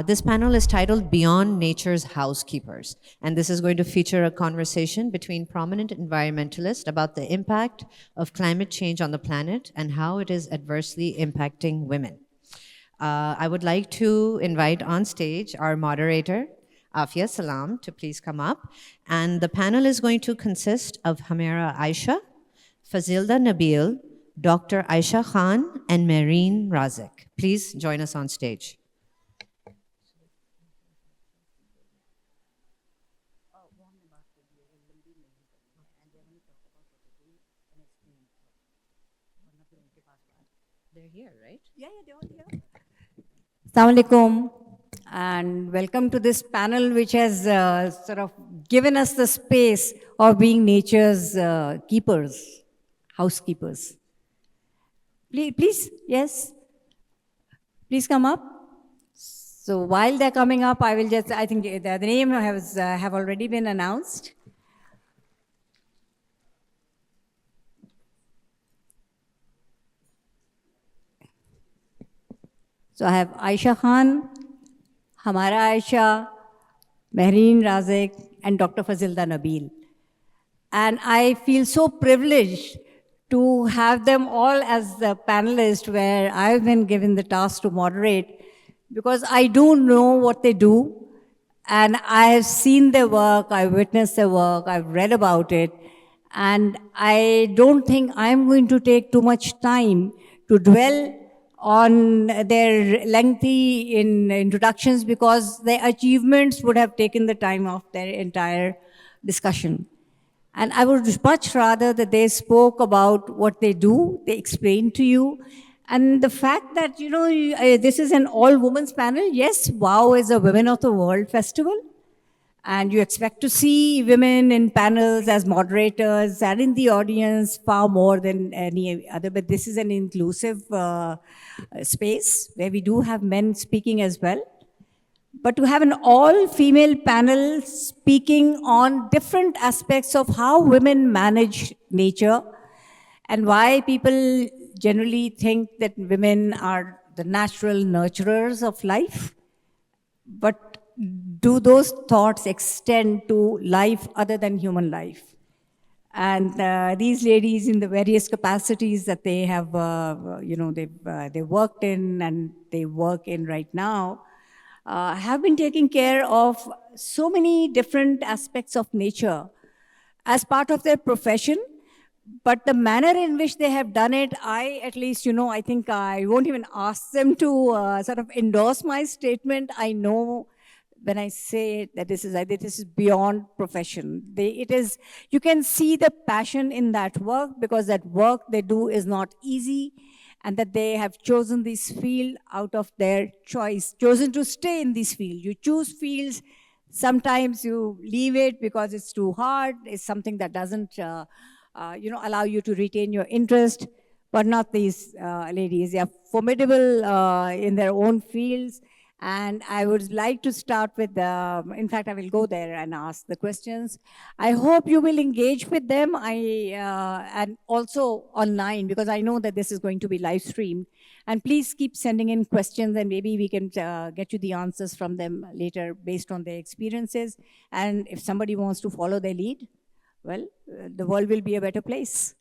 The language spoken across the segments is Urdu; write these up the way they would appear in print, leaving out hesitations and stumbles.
This panel is titled Beyond Nature's Housekeepers, and this is going to feature a conversation between prominent environmentalists about the impact of climate change on the planet and how it is adversely impacting women. I would like to invite on stage our moderator, Afia Salam, to please come up. And the panel is going to consist of Hamera Aisha, Fazilda Nabil, Dr. Aisha Khan, and Mehreen Razik. Please join us on stage. They're here, right? Yeah, they're all here. Assalamu alaikum, and welcome to this panel, which has sort of given us the space of being nature's keepers, housekeepers. Please, yes, please come up. So while they're coming up, I will just, I think the name have already been announced. So I have Aisha Khan, Hamara Aisha, Mehreen Razik, and Dr. Fazilda Nabil. And I feel so privileged to have them all as the panelists, where I've been given the task to moderate, because I do know what they do, and I have seen their work, I've witnessed their work, I've read about it, and I don't think I'm going to take too much time to dwell on their lengthy introductions, because their achievements would have taken the time of their entire discussion. And I would much rather that they spoke about what they do, they explained to you. And the fact that, this is an all-women's panel, yes, WOW is a Women of the World festival. And you expect to see women in panels as moderators and in the audience far more than any other. But this is an inclusive space where we do have men speaking as well. But to have an all-female panel speaking on different aspects of how women manage nature and why people generally think that women are the natural nurturers of life. But do those thoughts extend to life other than human life? And these ladies, in the various capacities that they have, they worked in and they work in right now, have been taking care of so many different aspects of nature as part of their profession. But the manner in which they have done it, I think I won't even ask them to sort of endorse my statement. I know when I say that this is beyond profession. You can see the passion in that work, because that work they do is not easy, and that they have chosen this field out of their choice, chosen to stay in this field. You choose fields, sometimes you leave it because it's too hard, it's something that doesn't allow you to retain your interest, but not these ladies. They are formidable in their own fields. And I would like to start with, in fact, I will go there and ask the questions. I hope you will engage with them, and also online, because I know that this is going to be live streamed. And please keep sending in questions, and maybe we can get you the answers from them later based on their experiences. And if somebody wants to follow their lead, well, the world will be a better place.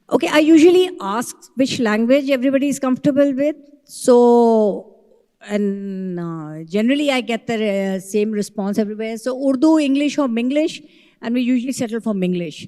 Okay, I usually ask which language everybody is comfortable with. So, and generally I get the same response everywhere. So Urdu, English or Minglish, and we usually settle for Minglish.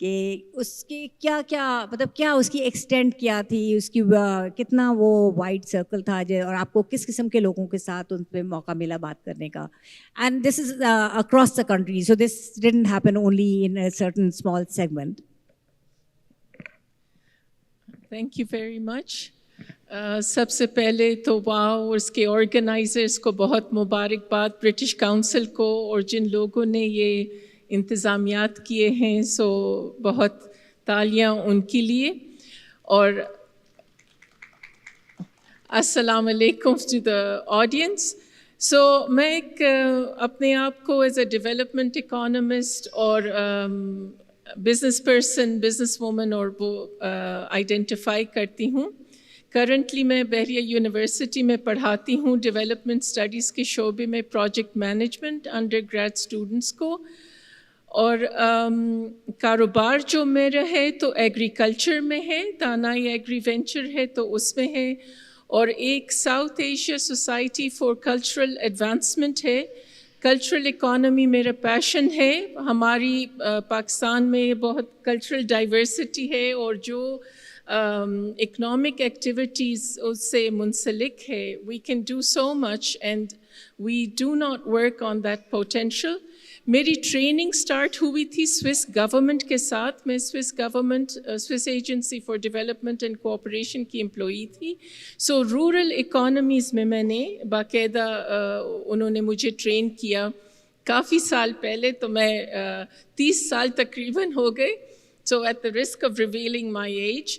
کہ اس کی کیا کیا مطلب کیا اس کی ایکسٹینٹ کیا تھی, اس کی کتنا وہ وائڈ سرکل تھا, اور آپ کو کس قسم کے لوگوں کے ساتھ ان پہ موقع ملا بات کرنے کا. And this is across the country, so this didn't happen only in a certain small segment. Thank you very much. سب سے پہلے تو واؤ, اور اس کے آرگنائزرس کو بہت مبارکباد, برٹش کاؤنسل کو, اور جن لوگوں نے یہ انتظامیات کیے ہیں, سو بہت تالیاں ان کے لیے. اور السلام علیکم ٹو دا آڈینس. سو میں ایک اپنے آپ کو ایز اے ڈیولپمنٹ اکانومسٹ اور بزنس پرسن, بزنس وومن اور وہ آئیڈینٹیفائی کرتی ہوں. کرنٹلی میں بحریہ یونیورسٹی میں پڑھاتی ہوں ڈیولپمنٹ اسٹڈیز کے شعبے میں project management undergrad students کو. اور کاروبار جو میرا ہے تو ایگریکلچر میں ہے, دانائی ایگری وینچر ہے تو اس میں ہے, اور ایک south Asia society for cultural advancement ہے. کلچرل اکانومی میرا پیشن ہے. ہماری پاکستان میں بہت کلچرل ڈائیورسٹی ہے, اور جو اکنامک ایکٹیویٹیز اس سے منسلک ہے, we can do so much and we do not work on that potential. میری ٹریننگ سٹارٹ ہوئی تھی سوئس گورنمنٹ کے ساتھ. میں Swiss agency for development and cooperation کی امپلائی تھی. سو رورل اکانومیز میں نے باقاعدہ انہوں نے مجھے ٹرین کیا کافی سال پہلے, تو میں 30 سال تقریباً ہو گئے. So at the risk of revealing my age.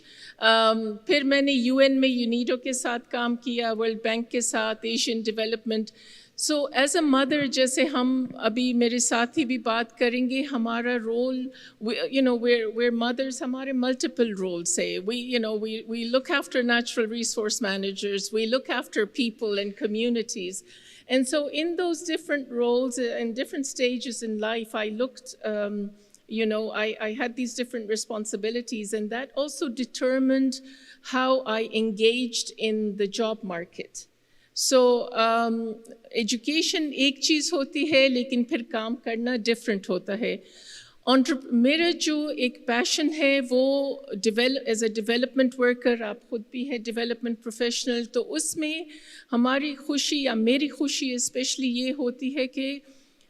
پھر میں نے UN میں یونیڈو کے ساتھ کام کیا, ورلڈ بینک کے ساتھ, Asian development. So as a mother, جیسے ہم ابھی میرے ساتھی بھی بات کریں گے, ہمارا رول ویئر مدرس, ہمارے ملٹیپل رولس ہے. We look after natural resource managers, we look after people and communities. And so in those different roles and different stages in life, I looked, I had these different responsibilities, and that also determined how I engaged in the job market. So education ایک چیز ہوتی ہے, لیکن پھر کام کرنا ڈفرینٹ ہوتا ہے. میرا جو ایک پیشن ہے وہ ایز اے ڈیولپمنٹ ورکر, آپ خود بھی ہے ڈیولپمنٹ پروفیشنل, تو اس میں ہماری خوشی یا میری خوشی اسپیشلی یہ ہوتی ہے کہ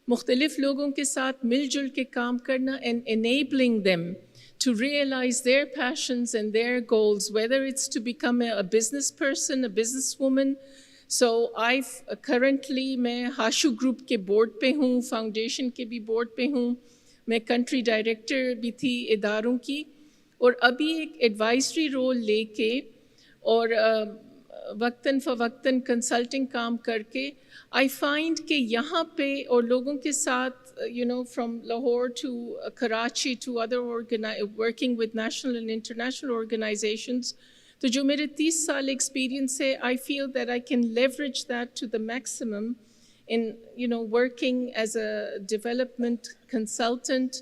مختلف لوگوں کے ساتھ مل جل کے کام کرنا, and enabling them to realize their passions and their goals, whether it's to become a business person, a businesswoman. So currently میں ہاشو گروپ کے بورڈ پہ ہوں, فاؤنڈیشن کے بھی بورڈ پہ ہوں, میں کنٹری ڈائریکٹر بھی تھی اداروں کی, اور ابھی ایک ایڈوائزری رول لے کے اور وقتاً فوقتاً کنسلٹنگ کام کر کے آئی فائنڈ کہ یہاں پہ اور لوگوں کے ساتھ from Lahore to Karachi to other working with national and international organizations, تو جو میرے 30 سال ایکسپیرینس ہے, I feel that I can leverage that to the maximum in working as a development consultant,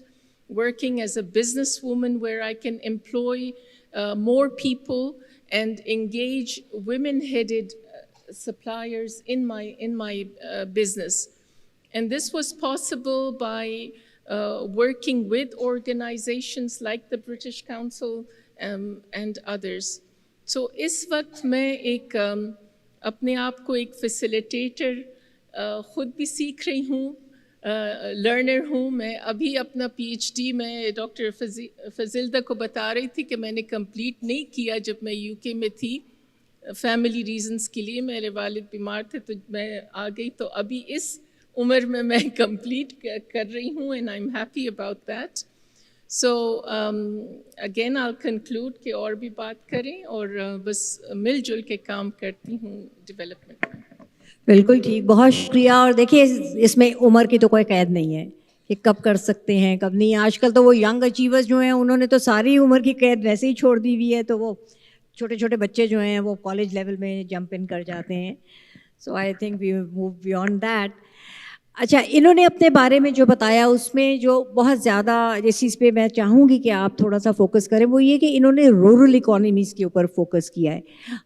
working as a businesswoman where I can employ more people and engage women-headed suppliers in my business. And this was possible by working with organizations like the British Council and others. So اس وقت میں ایک اپنے آپ کو ایک فیسیلیٹیٹر خود بھی سیکھ رہی ہوں, لرنر ہوں. میں ابھی اپنا PhD میں ڈاکٹر فضلدہ کو بتا رہی تھی کہ میں نے کمپلیٹ نہیں کیا جب میں UK میں تھی, فیملی ریزنس کے لیے. میرے والد بیمار تھے تو میں آ گئی, تو ابھی اس عمر میں کمپلیٹ کر رہی ہوں, and I am happy about that. So again I conclude کہ اور بھی بات کریں, اور بس مل جل کے کام کرتی ہوں ڈیولپمنٹ میں. بالکل ٹھیک, بہت شکریہ. اور دیکھیے اس میں عمر کی تو کوئی قید نہیں ہے کہ کب کر سکتے ہیں کب نہیں. آج کل تو وہ ینگ اچیورز جو ہیں انہوں نے تو ساری عمر کی قید ویسے ہی چھوڑ دی ہوئی ہے, تو وہ چھوٹے چھوٹے بچے جو ہیں وہ کالج لیول میں جمپ ان کر جاتے ہیں. So I think we move beyond that. اچھا انہوں نے اپنے بارے میں جو بتایا اس میں جو بہت زیادہ جس چیز پہ میں چاہوں گی کہ آپ تھوڑا سا فوکس کریں وہ یہ کہ انہوں نے رورل اکانومیز کے اوپر فوکس کیا ہے.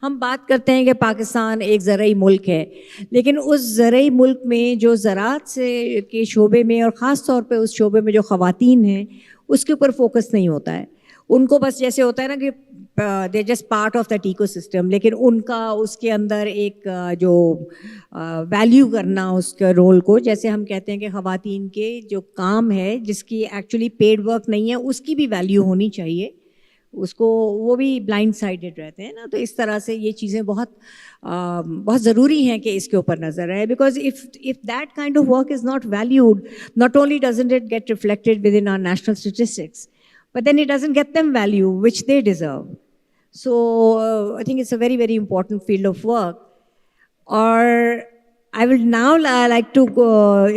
ہم بات کرتے ہیں کہ پاکستان ایک زرعی ملک ہے, لیکن اس زرعی ملک میں جو زراعت سے کے شعبے میں اور خاص طور پہ اس شعبے میں جو خواتین ہیں اس کے اوپر فوکس نہیں ہوتا ہے. ان کو بس جیسے ہوتا ہے نا کہ they just part of that ecosystem, لیکن ان کا اس کے اندر ایک جو ویلیو کرنا اس کے رول کو, جیسے ہم کہتے ہیں کہ خواتین کے جو کام ہے جس کی ایکچولی پیڈ ورک نہیں ہے اس کی بھی ویلیو ہونی چاہیے, اس کو وہ بھی بلائنڈ سائڈڈ رہتے ہیں نا. تو اس طرح سے یہ چیزیں بہت ضروری ہیں کہ اس کے اوپر نظر رہے, because if that kind of work is not valued, not only doesn't it get reflected within our national statistics, but then it doesn't get them value which they deserve. So I think it's a very, very important field of work. Or I will now like to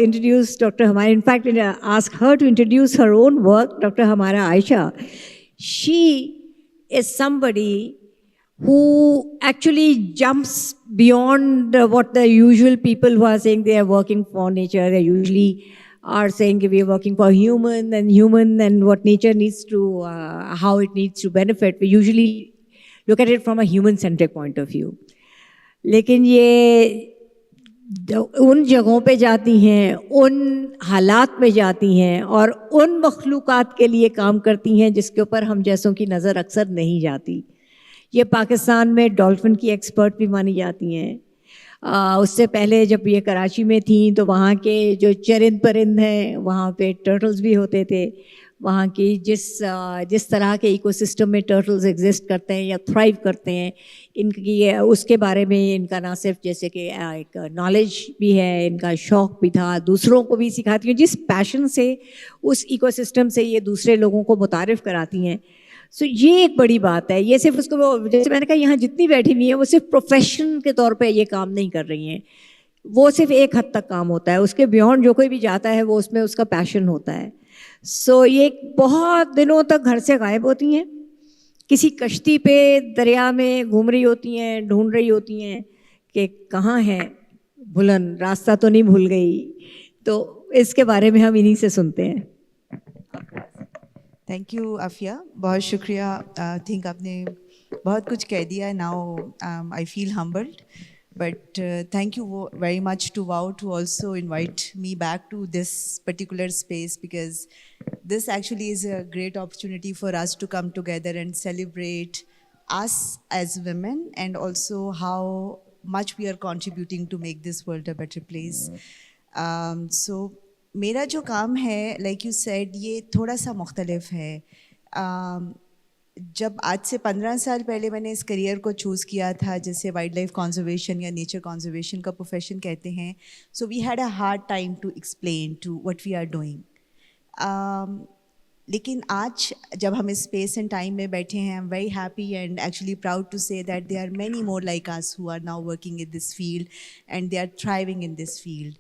introduce Dr. Hamara. In fact, ask her to introduce her own work, Dr. Hamara Aisha. She is somebody who actually jumps beyond what the usual people who are saying they are working for nature, they usually are saying we are working for human and what nature needs to, how it needs to benefit. We usually look at it from a human-centric point of view. لیکن یہ ان جگہوں پہ جاتی ہیں, ان حالات میں جاتی ہیں اور ان مخلوقات کے لیے کام کرتی ہیں جس کے اوپر ہم جیسوں کی نظر اکثر نہیں جاتی. یہ پاکستان میں ڈولفن کی ایکسپرٹ بھی مانی جاتی ہیں. اس سے پہلے جب یہ کراچی میں تھیں تو وہاں کے جو چرند پرند ہیں وہاں پہ ٹرٹلز بھی ہوتے تھے. وہاں کی جس طرح کے ایکو سسٹم میں ٹرٹلز ایگزسٹ کرتے ہیں یا تھرائیو کرتے ہیں, ان کی اس کے بارے میں ان کا نہ صرف جیسے کہ ایک نالج بھی ہے, ان کا شوق بھی تھا, دوسروں کو بھی سکھاتی ہیں جس پیشن سے اس ایکو سسٹم سے یہ دوسرے لوگوں کو متعارف کراتی ہیں. سو یہ ایک بڑی بات ہے. یہ صرف اس کو جیسے میں نے کہا یہاں جتنی بیٹھی ہوئی ہیں وہ صرف پروفیشن کے طور پہ یہ کام نہیں کر رہی ہیں, وہ صرف ایک حد تک کام ہوتا ہے, اس کے بیونڈ جو کوئی بھی جاتا ہے وہ اس میں اس کا پیشن ہوتا ہے. سو یہ بہت دنوں تک گھر سے غائب ہوتی ہیں, کسی کشتی پہ دریا میں گھوم رہی ہوتی ہیں, ڈھونڈ رہی ہوتی ہیں کہ کہاں ہے بھلن, راستہ تو نہیں بھول گئی. تو اس کے بارے میں ہم انہی سے سنتے ہیں. تھینک یو عافیہ, بہت شکریہ. تھنک آپ نے بہت کچھ کہہ دیا ہے. Now I feel humbled, but thank you very much to WOW to also invite me back to this particular space, because this actually is a great opportunity for us to come together and celebrate us as women and also how much we are contributing to make this world a better place. So میرا جو کام ہے لائک یو سیڈ یہ تھوڑا سا مختلف ہے. جب آج سے 15 سال پہلے میں نے اس کریئر کو چوز کیا تھا جسے وائلڈ لائف کنزرویشن یا نیچر کنزرویشن کا پروفیشن کہتے ہیں, so we had a hard time to explain to what we are doing. لیکن آج جب ہم اس اسپیس اینڈ ٹائم میں بیٹھے ہیں, I am very happy and actually proud to say that they are many more like us who are now working in this field and they are thriving in this field.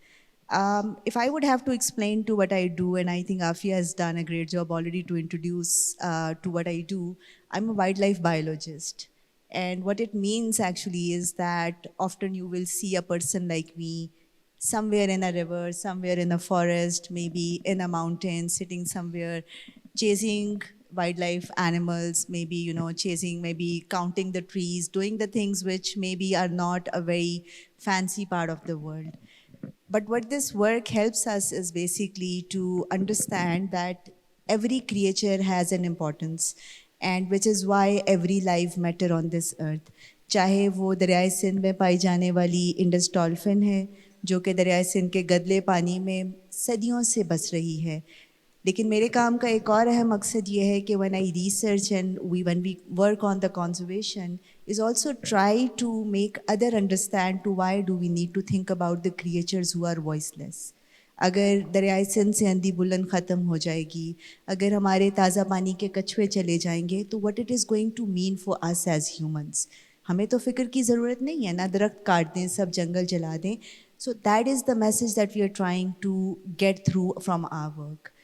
If I would have to explain to what I do, and I think Afia has done a great job already to introduce to what I do, I'm a wildlife biologist. And what it means actually is that often you will see a person like me somewhere in a river, somewhere in a forest, maybe in a mountain, sitting somewhere, chasing wildlife animals, maybe, chasing, maybe counting the trees, doing the things which maybe are not a very fancy part of the world. But what this work helps us is basically to understand that every creature has an importance, and which is why every life matter on this earth. چاہے وہ دریائے سندھ میں پائی جانے والی انڈس ڈولفن ہے جو کہ دریائے سندھ کے گدلے پانی میں صدیوں سے بس رہی ہے. لیکن میرے کام کا ایک اور اہم مقصد یہ ہے کہ when I research and when we work on the conservation is also try to make other understand to why do we need to think about the creatures who are voiceless. اگر دریائے سندھ سے اندھی بلند ختم ہو جائے گی, اگر ہمارے تازہ پانی کے کچھوے چلے جائیں گے, تو what it is going to mean for us as humans. ہمیں تو فکر کی ضرورت نہیں ہے, نہ درخت کاٹ دیں, سب جنگل جلا دیں. So that is the message that we are trying to get through from our work.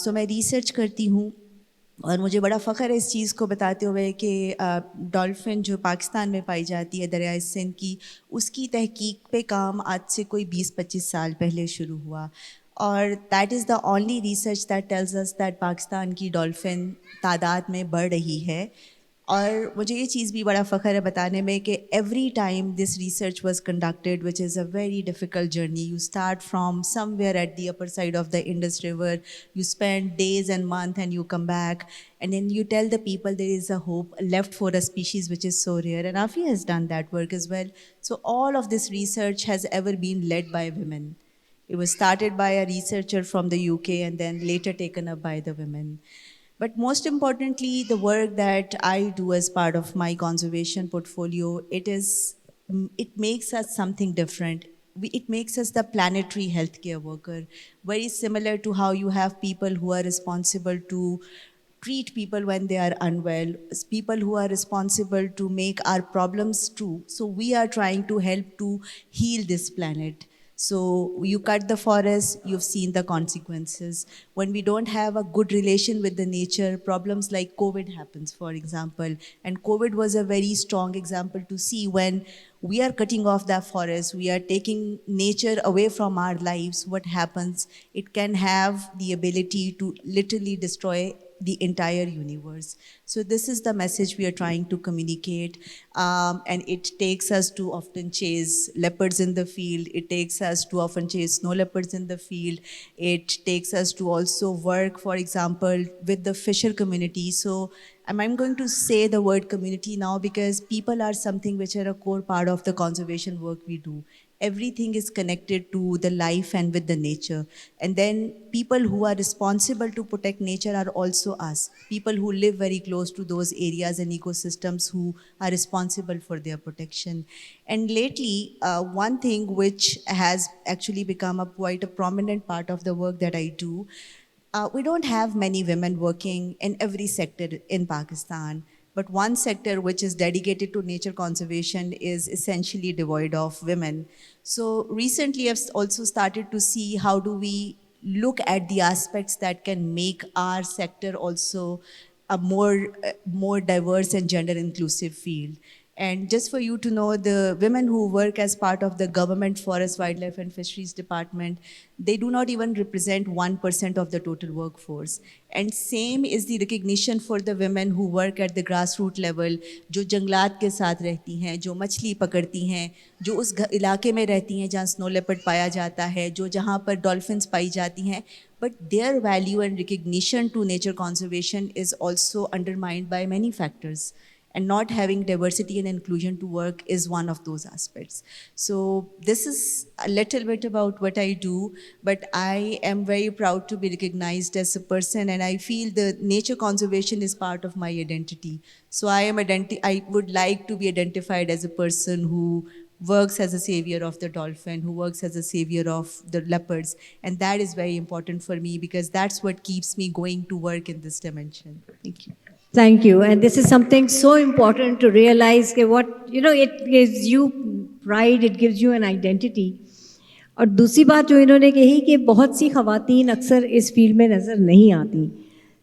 So میں ریسرچ کرتی ہوں اور مجھے بڑا فخر ہے اس چیز کو بتاتے ہوئے کہ ڈولفن جو پاکستان میں پائی جاتی ہے دریائے سندھ کی، اس کی تحقیق پہ کام آج سے کوئی 20-25 سال پہلے شروع ہوا، اور that is the only research that tells us that Pakistan کی ڈولفن تعداد میں بڑھ رہی ہے. اور مجھے یہ چیز بھی بڑا فخر ہے بتانے میں کہ every time this research was conducted which is a very difficult journey. You start from somewhere at the upper side of the Indus river, you spend days and months and you come back, and then you tell the people there is a hope left for a species which is so rare, and Afia has done that work as well. So all of this research has ever been led by women. It was started by a researcher from the UK and then later taken up by the women. But most importantly, the work that I do as part of my conservation portfolio, it makes us something different. It makes us the planetary healthcare worker, very similar to how you have people who are responsible to treat people when they are unwell, people who are responsible to make our problems true. So we are trying to help to heal this planet. So you cut the forest, you've seen the consequences. When we don't have a good relation with the nature, problems like COVID happens, for example. And COVID was a very strong example to see when we are cutting off that forest, we are taking nature away from our lives, what happens? It can have the ability to literally destroy the entire universe. So this is the message we are trying to communicate, and it takes us to often chase leopards in the field, it takes us to often chase snow leopards in the field, it takes us to also work, for example, with the fisher community. So I'm going to say the word community now because people are something which are a core part of the conservation work we do. Everything is connected to the life and with the nature. And then people who are responsible to protect nature are also us. People who live very close to those areas and ecosystems who are responsible for their protection. And lately, one thing which has actually become quite a prominent part of the work that I do, we don't have many women working in every sector in Pakistan. But one sector which is dedicated to nature conservation is essentially devoid of women. So recently I've also started to see how do we look at the aspects that can make our sector also a more diverse and gender inclusive field. And just for you to know, the women who work as part of the government forest, wildlife and fisheries department, they do not even represent 1% of the total workforce. And same is the recognition for the women who work at the grassroots level, جو جنگلات کے ساتھ رہتی ہیں, جو مچھلی پکڑتی ہیں, جو اس علاقے میں رہتی ہیں جہاں سنو لیپرڈ پایا جاتا ہے, جو جہاں پر ڈولفنس پائی جاتی ہیں. But their value and recognition to nature conservation is also undermined by many factors. And not having diversity and inclusion to work is one of those aspects. So this is a little bit about what I do, but I am very proud to be recognized as a person, and I feel the nature conservation is part of my identity. So I would like to be identified as a person who works as a savior of the dolphin, who works as a savior of the leopards, and that is very important for me because that's what keeps me going to work in this dimension. Thank you. Thank you. And this is something so important to realize that it gives you pride, it gives you an identity. اور دوسری بات جو انہوں نے کہی کہ بہت سی خواتین اکثر اس فیلڈ میں نظر نہیں آتی,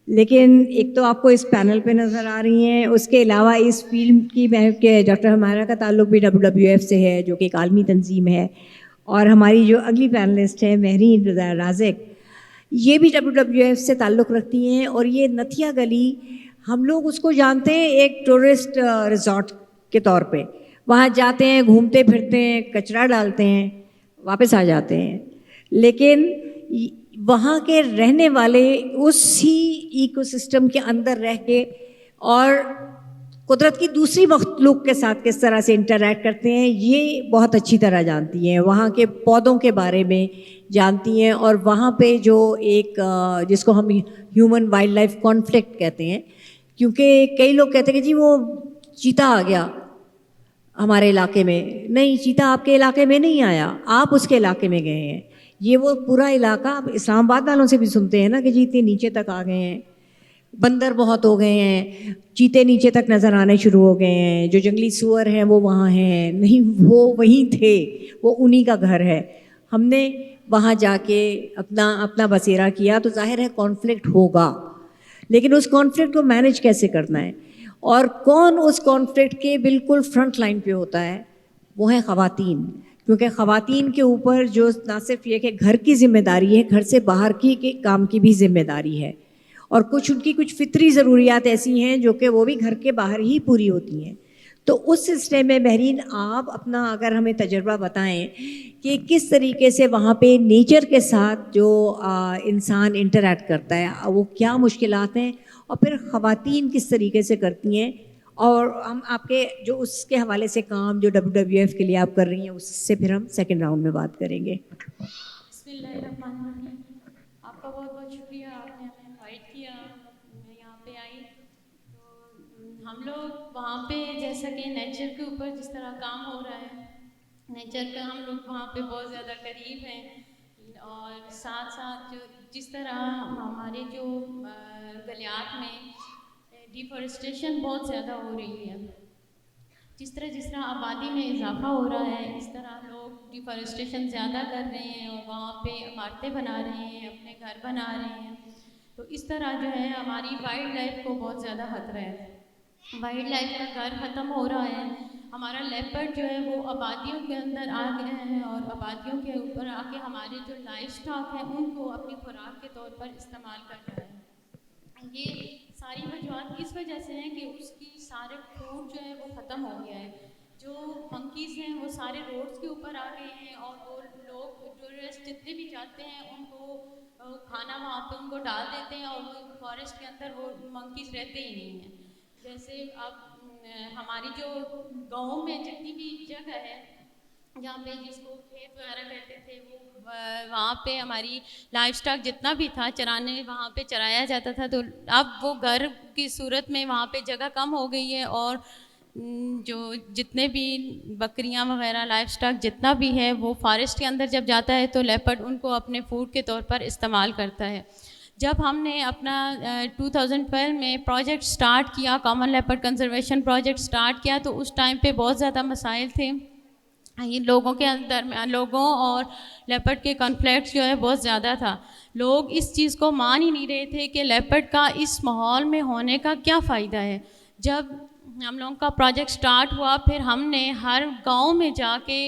لیکن ایک تو آپ کو اس پینل پہ نظر آ رہی ہیں, اس کے علاوہ اس فیلڈ کی کہ ڈاکٹر ہمارا کا تعلق بھی WWF سے ہے جو کہ ایک عالمی تنظیم ہے, اور ہماری جو اگلی پینلسٹ ہے مہرین رازق, یہ بھی WWF سے تعلق رکھتی ہیں. اور یہ نتھیا گلی ہم لوگ اس کو جانتے ہیں ایک ٹورسٹ ریزورٹ کے طور پہ, وہاں جاتے ہیں, گھومتے پھرتے ہیں, کچرا ڈالتے ہیں, واپس آ جاتے ہیں, لیکن وہاں کے رہنے والے اسی ایکو سسٹم کے اندر رہ کے اور قدرت کی دوسری مخلوق کے ساتھ کس طرح سے انٹریکٹ کرتے ہیں یہ بہت اچھی طرح جانتی ہیں, وہاں کے پودوں کے بارے میں جانتی ہیں, اور وہاں پہ جو ایک جس کو ہم ہیومن وائلڈ لائف کانفلکٹ کہتے ہیں, کیونکہ کئی لوگ کہتے ہیں کہ جی وہ چیتا آ گیا ہمارے علاقے میں. نہیں, چیتا آپ کے علاقے میں نہیں آیا, آپ اس کے علاقے میں گئے ہیں. یہ وہ پورا علاقہ, آپ اسلام آباد والوں سے بھی سنتے ہیں نا کہ جی اتنے نیچے تک آ گئے ہیں, بندر بہت ہو گئے ہیں, چیتے نیچے تک نظر آنے شروع ہو گئے ہیں, جو جنگلی سور ہیں وہ وہاں ہیں. نہیں, وہ وہیں تھے, وہ انہی کا گھر ہے. ہم نے وہاں جا کے اپنا بسیرا کیا تو ظاہر ہے کانفلکٹ ہوگا, لیکن اس کانفلکٹ کو مینیج کیسے کرنا ہے, اور کون اس کانفلکٹ کے بالکل فرنٹ لائن پہ ہوتا ہے, وہ ہیں خواتین. کیونکہ خواتین کے اوپر جو نہ صرف یہ کہ گھر کی ذمہ داری ہے, گھر سے باہر کی کام کی بھی ذمہ داری ہے, اور کچھ ان کی کچھ فطری ضروریات ایسی ہیں جو کہ وہ بھی گھر کے باہر ہی پوری ہوتی ہیں. تو اس سلسلے میں بحرین آپ اپنا اگر ہمیں تجربہ بتائیں کہ کس طریقے سے وہاں پہ نیچر کے ساتھ جو انسان انٹریکٹ کرتا ہے وہ کیا مشکلات ہیں, اور پھر خواتین کس طریقے سے کرتی ہیں, اور ہم آپ کے جو اس کے حوالے سے کام جو WWF کے لیے آپ کر رہی ہیں اس سے پھر ہم سیکنڈ راؤنڈ میں بات کریں گے. بسم اللہ الرحمن الرحیم. آپ کا بہت بہت شکریہ, آپ نے ہمیں انوائٹ کیا, میں یہاں پہ آئی. تو ہم لوگ وہاں پہ جیسا کہ نیچر کے اوپر جس طرح کام ہو رہا ہے, نیچر کا ہم لوگ وہاں پہ بہت زیادہ قریب ہیں, اور ساتھ ساتھ جو جس طرح ہمارے جو گلیات میں ڈیفارسٹیشن بہت زیادہ ہو رہی ہے, جس طرح آبادی میں اضافہ ہو رہا ہے اس طرح لوگ ڈیفارسٹیشن زیادہ کر رہے ہیں اور وہاں پہ عمارتیں بنا رہے ہیں, اپنے گھر بنا رہے ہیں. تو اس طرح جو ہے ہماری وائلڈ لائف کو بہت زیادہ خطرہ ہے, وائلڈ لائف کا گھر ختم ہو رہا ہے. ہمارا لیپرڈ جو ہے وہ آبادیوں کے اندر آ گئے ہیں, اور آبادیوں کے اوپر آ کے ہمارے جو لائف اسٹاک ہیں ان کو اپنی خوراک کے طور پر استعمال کر رہا ہے. یہ ساری وجوہات اس وجہ سے ہیں کہ اس کی سارے فوڈ جو ہے وہ ختم ہو گیا ہے. جو منکیز ہیں وہ سارے روڈز کے اوپر آ گئے ہیں, اور وہ لوگ ٹورسٹ جتنے بھی جاتے ہیں ان کو کھانا وہاں پہ ان کو ڈال دیتے ہیں, اور وہ فارسٹ کے اندر وہ منکیز رہتے ہی نہیں ہیں. جیسے اب ہماری جو گاؤں میں جتنی بھی جگہ ہے جہاں پہ جس کو کھیت وغیرہ کہتے تھے, وہ وہاں پہ ہماری لائف اسٹاک جتنا بھی تھا چرانے وہاں پہ چرایا جاتا تھا. تو اب وہ گھر کی صورت میں وہاں پہ جگہ کم ہو گئی ہے, اور جو جتنے بھی بکریاں وغیرہ لائف اسٹاک جتنا بھی ہے وہ فارسٹ کے اندر جب جاتا ہے تو لیپرڈ ان کو اپنے فوڈ کے طور پر استعمال کرتا ہے. جب ہم نے اپنا 2012 میں پروجیکٹ سٹارٹ کیا, common leopard conservation project start کیا, تو اس ٹائم پہ بہت زیادہ مسائل تھے لوگوں کے اندر, لوگوں اور لیپرڈ کے کانفلکٹس جو ہے بہت زیادہ تھا. لوگ اس چیز کو مان ہی نہیں رہے تھے کہ لیپرڈ کا اس ماحول میں ہونے کا کیا فائدہ ہے. جب ہم لوگوں کا پروجیکٹ سٹارٹ ہوا, پھر ہم نے ہر گاؤں میں جا کے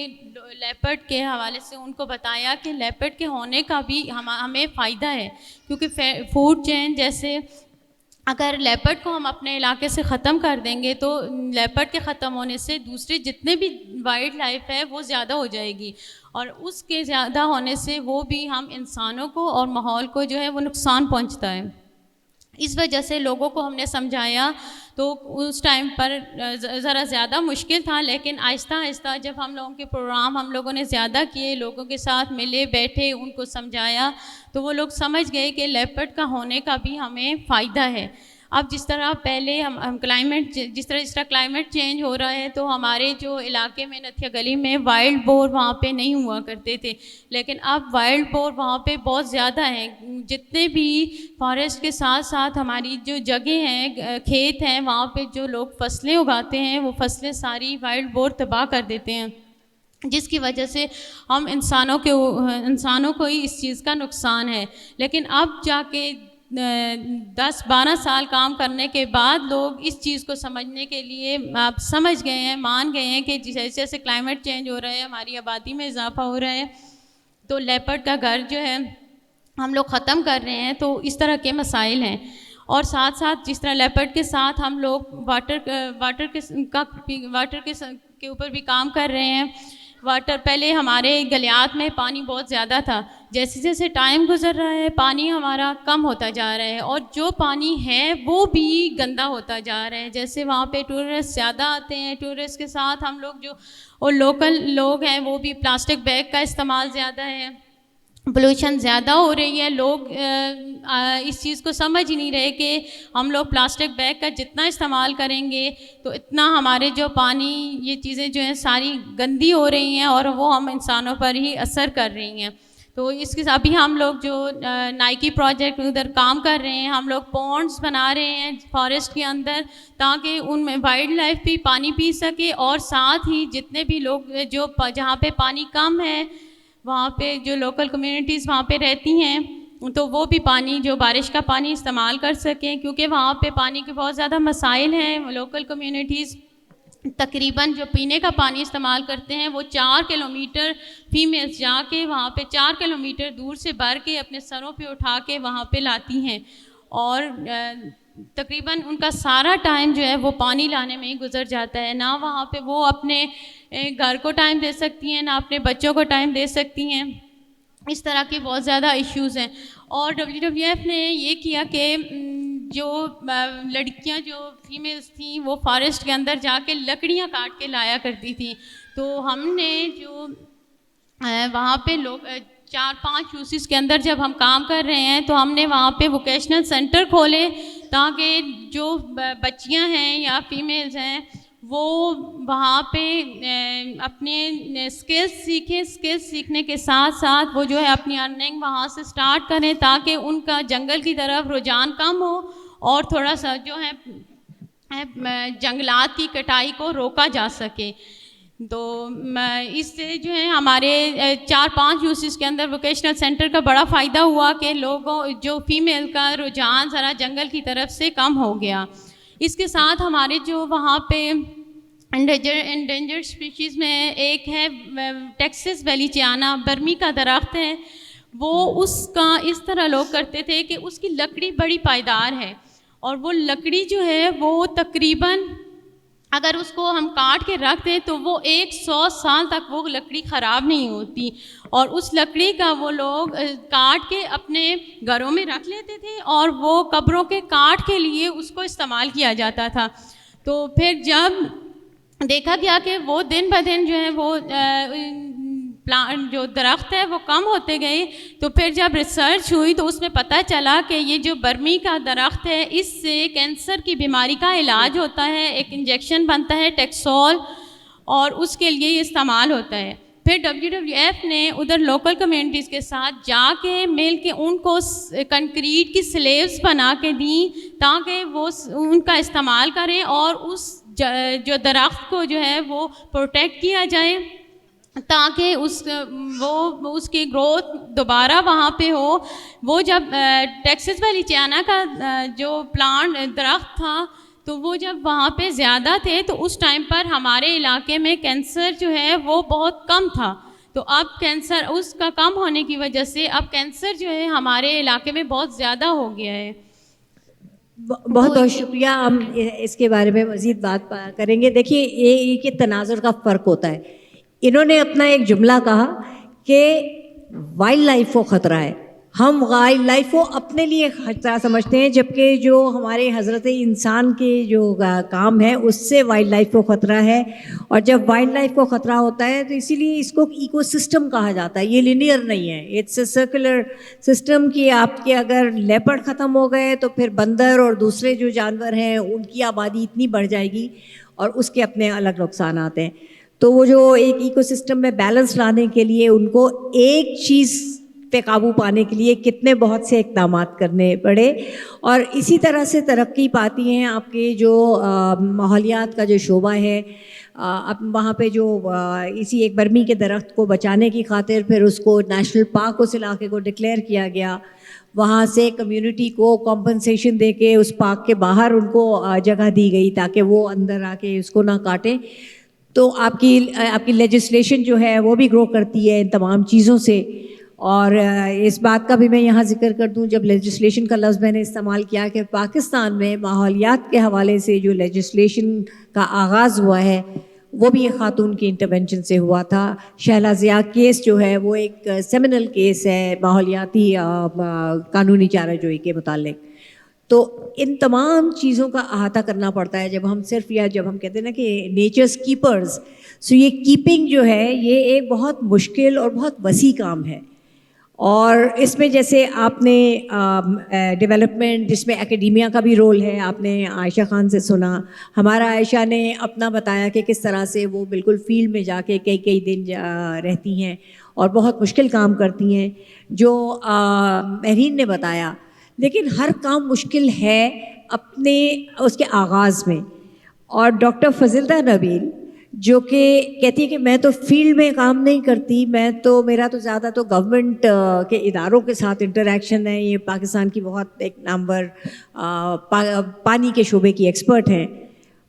لیپرڈ کے حوالے سے ان کو بتایا کہ لیپرڈ کے ہونے کا بھی ہمیں فائدہ ہے, کیونکہ فوڈ چین جیسے اگر لیپرڈ کو ہم اپنے علاقے سے ختم کر دیں گے تو لیپرڈ کے ختم ہونے سے دوسرے جتنے بھی وائلڈ لائف ہے وہ زیادہ ہو جائے گی, اور اس کے زیادہ ہونے سے وہ بھی ہم انسانوں کو اور ماحول کو جو ہے وہ نقصان پہنچتا ہے. اس وجہ سے لوگوں کو ہم نے سمجھایا, تو اس ٹائم پر ذرا زیادہ مشکل تھا, لیکن آہستہ آہستہ جب ہم لوگوں کے پروگرام ہم لوگوں نے زیادہ کیے, لوگوں کے ساتھ ملے بیٹھے ان کو سمجھایا, تو وہ لوگ سمجھ گئے کہ لیپرڈ کا ہونے کا بھی ہمیں فائدہ ہے. اب جس طرح پہلے ہم کلائمیٹ جس طرح کلائمیٹ چینج ہو رہا ہے, تو ہمارے جو علاقے میں نتھیا گلی میں وائلڈ بور وہاں پہ نہیں ہوا کرتے تھے, لیکن اب وائلڈ بور وہاں پہ بہت زیادہ ہیں. جتنے بھی فارسٹ کے ساتھ ساتھ ہماری جو جگہیں ہیں, کھیت ہیں, وہاں پہ جو لوگ فصلیں اگاتے ہیں وہ فصلیں ساری وائلڈ بور تباہ کر دیتے ہیں, جس کی وجہ سے ہم انسانوں کو ہی اس چیز کا نقصان ہے. لیکن اب جا کے 10-12 سال کام کرنے کے بعد لوگ اس چیز کو سمجھنے کے لیے آپ سمجھ گئے ہیں, مان گئے ہیں کہ جیسے جیسے کلائمیٹ چینج ہو رہا ہے, ہماری آبادی میں اضافہ ہو رہا ہے, تو لیپرڈ کا گھر جو ہے ہم لوگ ختم کر رہے ہیں. تو اس طرح کے مسائل ہیں, اور ساتھ ساتھ جس طرح لیپرڈ کے ساتھ ہم لوگ واٹر کے اوپر بھی کام کر رہے ہیں. پہلے ہمارے گلیات میں پانی بہت زیادہ تھا, جیسے جیسے ٹائم گزر رہا ہے پانی ہمارا کم ہوتا جا رہا ہے, اور جو پانی ہے وہ بھی گندا ہوتا جا رہا ہے. جیسے وہاں پہ ٹورسٹ زیادہ آتے ہیں, ٹورسٹ کے ساتھ ہم لوگ جو اور لوکل لوگ ہیں وہ بھی پلاسٹک بیگ کا استعمال زیادہ ہے, پولوشن زیادہ ہو رہی ہے. لوگ اس چیز کو سمجھ ہی نہیں رہے کہ ہم لوگ پلاسٹک بیگ کا جتنا استعمال کریں گے تو اتنا ہمارے جو پانی یہ چیزیں جو ہیں ساری گندی ہو رہی ہیں, اور وہ ہم انسانوں پر ہی اثر کر رہی ہیں. تو اس کے ابھی ہم لوگ جو نائکی پروجیکٹ ادھر کام کر رہے ہیں, ہم لوگ پونڈس بنا رہے ہیں فارسٹ کے اندر, تاکہ ان میں وائلڈ لائف بھی پانی پی سکے, اور ساتھ ہی جتنے بھی لوگ جو جہاں پہ پانی کم ہے وہاں پہ جو لوکل کمیونٹیز وہاں پہ رہتی ہیں تو وہ بھی پانی جو بارش کا پانی استعمال کر سکیں، کیونکہ وہاں پہ پانی کے بہت زیادہ مسائل ہیں. لوکل کمیونٹیز تقریباً جو پینے کا پانی استعمال کرتے ہیں وہ 4 کلومیٹر فیمیلز جا کے وہاں پہ 4 کلومیٹر دور سے بھر کے اپنے سروں پہ اٹھا کے وہاں پہ لاتی ہیں، اور تقریباً ان کا سارا ٹائم جو ہے وہ پانی لانے میں ہی گزر جاتا ہے. نہ وہاں پہ وہ اپنے گھر کو ٹائم دے سکتی ہیں، نہ اپنے بچوں کو ٹائم دے سکتی ہیں. اس طرح کے بہت زیادہ ایشوز ہیں. اور WWF نے یہ کیا کہ جو لڑکیاں جو فیمیلز تھیں وہ فارسٹ کے اندر جا کے لکڑیاں کاٹ کے لایا کرتی تھیں. تو ہم نے جو وہاں پہ لوگ 4-5 یوسیز کے اندر جب ہم کام کر رہے ہیں تو ہم نے وہاں پہ ووکیشنل سینٹر کھولے تاکہ جو بچیاں ہیں یا فیمیلز ہیں وہ وہاں پہ اپنے اسکلس سیکھیں. اسکلس سیکھنے کے ساتھ ساتھ وہ جو ہے اپنی ارننگ وہاں سے سٹارٹ کریں تاکہ ان کا جنگل کی طرف رجحان کم ہو اور تھوڑا سا جو ہے جنگلات کی کٹائی کو روکا جا سکے. تو اس سے جو ہے ہمارے 4-5 یوسیز کے اندر ووکیشنل سینٹر کا بڑا فائدہ ہوا کہ لوگوں جو فیمیل کا رجحان ذرا جنگل کی طرف سے کم ہو گیا. اس کے ساتھ ہمارے جو وہاں پہ انڈینجرڈ اسپیشیز میں ایک ہے ٹیکسس ویلیچیانا، برمی کا درخت ہے. وہ اس کا اس طرح لوگ کرتے تھے کہ اس کی لکڑی بڑی پائیدار ہے، اور وہ لکڑی جو ہے وہ تقریباً اگر اس کو ہم کاٹ کے رکھ دیں تو وہ 100 سال تک وہ لکڑی خراب نہیں ہوتی. اور اس لکڑی کا وہ لوگ کاٹ کے اپنے گھروں میں رکھ لیتے تھے اور وہ قبروں کے کاٹ کے لیے اس کو استعمال کیا جاتا تھا. تو پھر جب دیکھا گیا کہ وہ دن بہ دن جو ہے وہ جو درخت ہے وہ کم ہوتے گئے، تو پھر جب ریسرچ ہوئی تو اس میں پتہ چلا کہ یہ جو برمی کا درخت ہے اس سے کینسر کی بیماری کا علاج ہوتا ہے. ایک انجیکشن بنتا ہے ٹیکسول، اور اس کے لیے یہ استعمال ہوتا ہے. پھر WWF نے ادھر لوکل کمیونٹیز کے ساتھ جا کے مل کے ان کو کنکریٹ کی سلیبس بنا کے دیں تاکہ وہ ان کا استعمال کریں اور اس جو درخت کو جو ہے وہ پروٹیکٹ کیا جائے تاکہ اس کی گروتھ دوبارہ وہاں پہ ہو. وہ جب ٹیکسس ویلیچیانا کا جو پلانٹ درخت تھا تو وہ جب وہاں پہ زیادہ تھے تو اس ٹائم پر ہمارے علاقے میں کینسر جو ہے وہ بہت کم تھا. تو اب کینسر اس کا کم ہونے کی وجہ سے اب کینسر جو ہے ہمارے علاقے میں بہت زیادہ ہو گیا ہے. بہت بہت شکریہ. ہم اس کے بارے میں مزید بات کریں گے. دیکھیے یہ کہ تناظر کا فرق ہوتا ہے. انہوں نے اپنا ایک جملہ کہا کہ وائلڈ لائف کو خطرہ ہے. ہم وائلڈ لائف کو اپنے لیے خطرہ سمجھتے ہیں، جبکہ جو ہمارے حضرت انسان کے جو کام ہے اس سے وائلڈ لائف کو خطرہ ہے. اور جب وائلڈ لائف کو خطرہ ہوتا ہے تو اسی لیے اس کو ایکو سسٹم کہا جاتا ہے. یہ لینئر نہیں ہے، اٹس اے سرکولر سسٹم کہ آپ کے اگر لیپرڈ ختم ہو گئے تو پھر بندر اور دوسرے جو جانور ہیں ان کی آبادی اتنی بڑھ جائے گی اور اس کے اپنے الگ نقصانات ہیں. تو وہ جو ایک ایکو سسٹم میں بیلنس لانے کے لیے ان کو ایک چیز پہ قابو پانے کے لیے کتنے بہت سے اقدامات کرنے پڑے. اور اسی طرح سے ترقی پاتی ہیں آپ کے جو ماحولیات کا جو شعبہ ہے. اب وہاں پہ جو اسی ایک برمی کے درخت کو بچانے کی خاطر پھر اس کو نیشنل پارک اس علاقے کو ڈکلیئر کیا گیا. وہاں سے کمیونٹی کو کمپنسیشن دے کے اس پارک کے باہر ان کو جگہ دی گئی تاکہ وہ اندر آ کے اس کو نہ کاٹیں. تو آپ کی لیجسلیشن جو ہے وہ بھی گرو کرتی ہے ان تمام چیزوں سے. اور اس بات کا بھی میں یہاں ذکر کر دوں، جب لیجسلیشن کا لفظ میں نے استعمال کیا کہ پاکستان میں ماحولیات کے حوالے سے جو لیجسلیشن کا آغاز ہوا ہے وہ بھی ایک خاتون کی انٹرونشن سے ہوا تھا. شہلا ضیاء کیس جو ہے وہ ایک سیمینل کیس ہے ماحولیاتی قانونی چارہ جوئی کے متعلق. تو ان تمام چیزوں کا احاطہ کرنا پڑتا ہے جب ہم صرف جب ہم کہتے ہیں نا کہ نیچرز کیپرز. سو یہ کیپنگ جو ہے یہ ایک بہت مشکل اور بہت وسیع کام ہے. اور اس میں جیسے آپ نے ڈیولپمنٹ جس میں اکیڈیمیا کا بھی رول ہے، آپ نے عائشہ خان سے سنا. ہمارا عائشہ نے اپنا بتایا کہ کس طرح سے وہ بالکل فیلڈ میں جا کے کئی دن رہتی ہیں اور بہت مشکل کام کرتی ہیں. جو مہرین نے بتایا، لیکن ہر کام مشکل ہے اپنے اس کے آغاز میں. اور ڈاکٹر فضلدہ نبیل جو کہ کہتی ہے کہ میں تو فیلڈ میں کام نہیں کرتی, میرا تو زیادہ تو گورنمنٹ کے اداروں کے ساتھ انٹریکشن ہے. یہ پاکستان کی بہت ایک نمبر پانی کے شعبے کی ایکسپرٹ ہیں,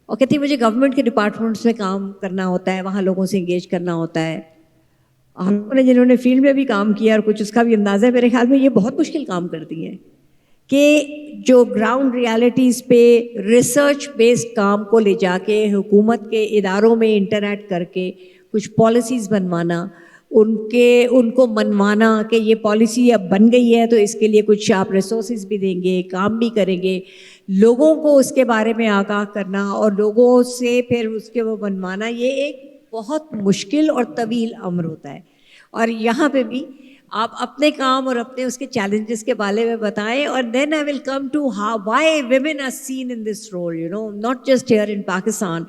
اور کہتی ہے مجھے گورنمنٹ کے ڈپارٹمنٹس میں کام کرنا ہوتا ہے, وہاں لوگوں سے انگیج کرنا ہوتا ہے. ہم لوگوں نے جنہوں نے فیلڈ میں بھی کام کیا اور کچھ اس کا بھی اندازہ ہے, میرے خیال میں یہ بہت مشکل کام کرتی ہیں کہ جو گراؤنڈ ریالٹیز پہ ریسرچ بیسڈ کام کو لے جا کے حکومت کے اداروں میں انٹریکٹ کر کے کچھ پالیسیز بنوانا, ان کو منوانا کہ یہ پالیسی اب بن گئی ہے تو اس کے لیے کچھ آپ ریسورسز بھی دیں گے, کام بھی کریں گے, لوگوں کو اس کے بارے میں آگاہ کرنا اور لوگوں سے پھر اس کے وہ بنوانا, یہ ایک بہت مشکل اور طویل امر ہوتا ہے. اور یہاں پہ بھی آپ اپنے کام اور اپنے اس کے چیلنجز کے بارے میں بتائیں, اور then I will come to why women are seen in this role, you know, not just here in Pakistan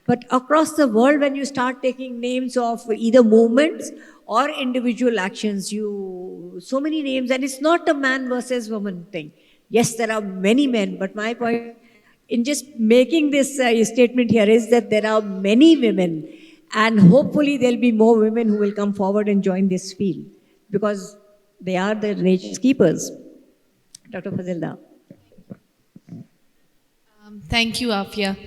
but across the world. When you start taking names of either movements or individual actions, so many names, and it's not a man versus woman thing. Yes, there are many men, but my point in just making this statement here is that there are many women, and hopefully there'll be more women who will come forward and join this field because they are the nature's keepers. Dr. Fazilda. Thank you, Afia.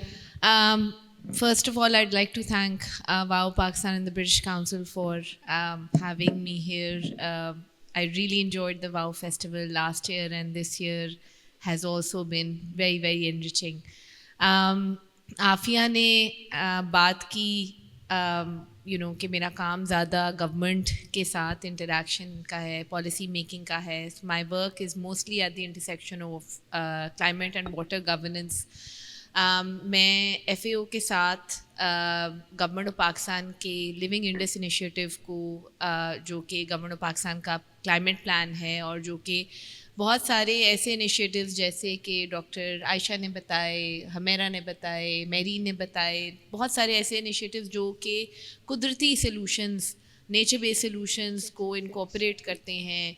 First of all, I'd like to thank WOW Pakistan and the British Council for having me here. I really enjoyed the WOW Festival last year, and this year has also been very, very enriching. Afia ne baat ki, کہ میرا کام زیادہ گورنمنٹ کے ساتھ انٹریکشن کا ہے, پالیسی میکنگ کا ہے. My work is mostly at the intersection of climate and water governance. میں ایف اے او کے ساتھ گورنمنٹ آف پاکستان کے لیونگ انڈس انیشیٹو کو, جو کہ گورنمنٹ آف پاکستان کا کلائمیٹ پلان ہے, اور جو کہ بہت سارے ایسے انیشیٹیوز جیسے کہ ڈاکٹر عائشہ نے بتائے, ہمیرا نے بتائے, میرین نے بتائے, بہت سارے ایسے انیشیٹیوز جو کہ قدرتی سلوشنز, نیچر بیس سلوشنز کو انکارپوریٹ کرتے ہیں,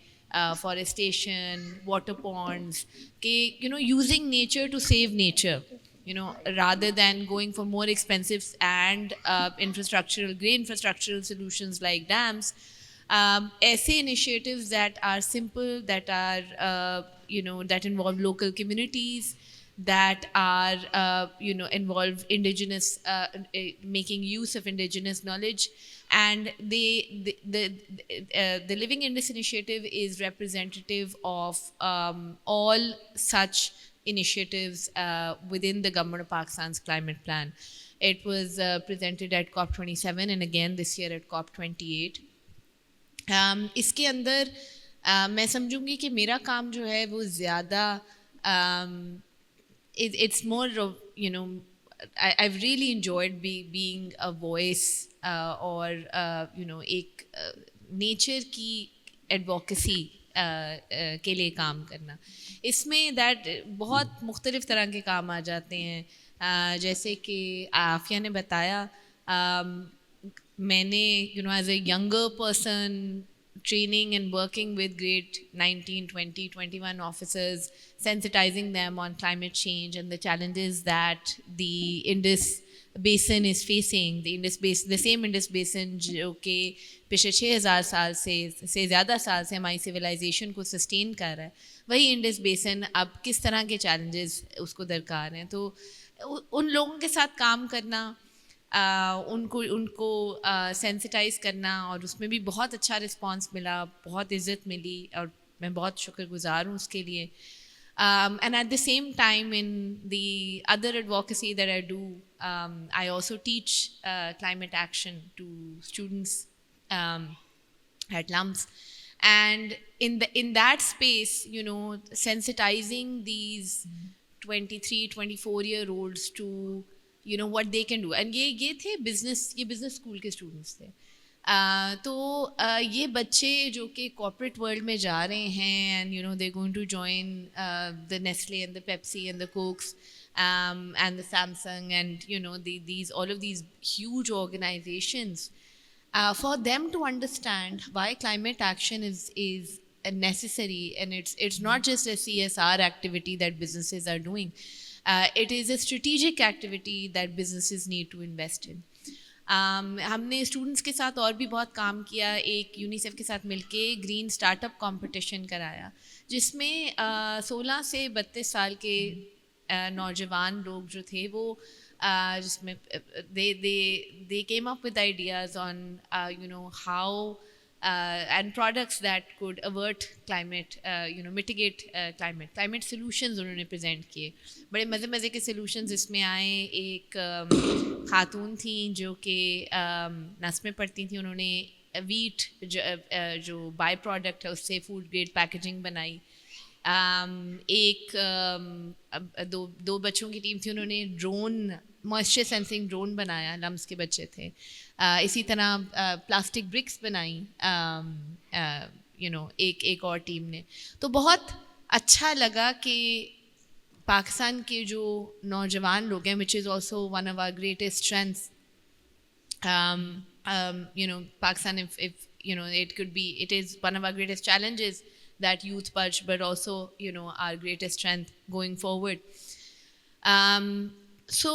فارسٹیشن, واٹر پونڈز, کہ using nature to save nature, rather than going for more expensive and grey infrastructural solutions like dams. Aise initiatives that are simple, that are that involve local communities, that are involve indigenous, making use of indigenous knowledge. And the Living Indus initiative is representative of all such initiatives within the Government of Pakistan's climate plan. It was presented at COP27 and again this year at COP28. اس کے اندر میں سمجھوں گی کہ میرا کام جو ہے وہ زیادہ it's more I've really enjoyed being a voice اور ایک نیچر کی ایڈوکیسی کے لیے کام کرنا. اس میں بہت مختلف طرح کے کام آ جاتے ہیں. جیسے کہ عافیہ نے بتایا, میں نے as a younger person training and working with grade 19, 20, 21 officers, sensitizing them on climate change and the challenges that the Indus Basin is facing. The same Indus Basin جو کہ پچھلے 6000 سال سے زیادہ سال سے ہماری civilization کو sustain کر رہا ہے, وہی Indus Basin اب کس طرح کے challenges اس کو درکار ہیں. تو ان لوگوں کے ساتھ کام کرنا, ان کو سینسٹائز کرنا, اور اس میں بھی بہت اچھا رسپانس ملا, بہت عزت ملی, اور میں بہت شکر گزار ہوں اس کے لیے. And at the same time, in the other advocacy that I do, I also teach climate action to students at LUMS. And in that space, sensitizing these 23, 24-year-olds to what they can do. And یہ تھے بزنس اسکول کے اسٹوڈنٹس تھے. تو یہ بچے جو کہ کارپوریٹ ورلڈ میں جا رہے ہیں, and they going to join the Nestle and the Pepsi and the Cokes and the Samsung and these all of these huge organizations. For them to understand why climate action is necessary, and it's not just a CSR activity that businesses are doing. It is a strategic activity that businesses need to invest in. ہم نے اسٹوڈنٹس کے ساتھ اور بھی بہت کام کیا. ایک یونیسیف کے ساتھ مل کے گرین اسٹارٹ اپ کمپٹیشن کرایا جس میں 16 سے 32 سال کے نوجوان لوگ جو تھے وہ جس میں they came up with ideas on how and products that could avert climate, mitigate climate solutions انہوں نے پریزنٹ کیے. بڑے مزے کے سلوشنز اس میں آئے. ایک خاتون تھیں جو کہ نس میں پڑھتی تھیں, انہوں نے ویٹ جو بائی پروڈکٹ ہے اس سے فوڈ گریڈ پیکیجنگ بنائی. ایک دو بچوں کی ٹیم تھی, انہوں نے ڈرون موئسچر سینسنگ ڈرون بنایا, لمس کے بچے تھے. اسی طرح پلاسٹک برکس بنائیں ایک اور ٹیم نے. تو بہت اچھا لگا کہ پاکستان کے جو نوجوان لوگ ہیں, which is also one of our greatest strengths. Pakistan, if it is one of our greatest challenges, that youth purge, but also our greatest strength going forward. So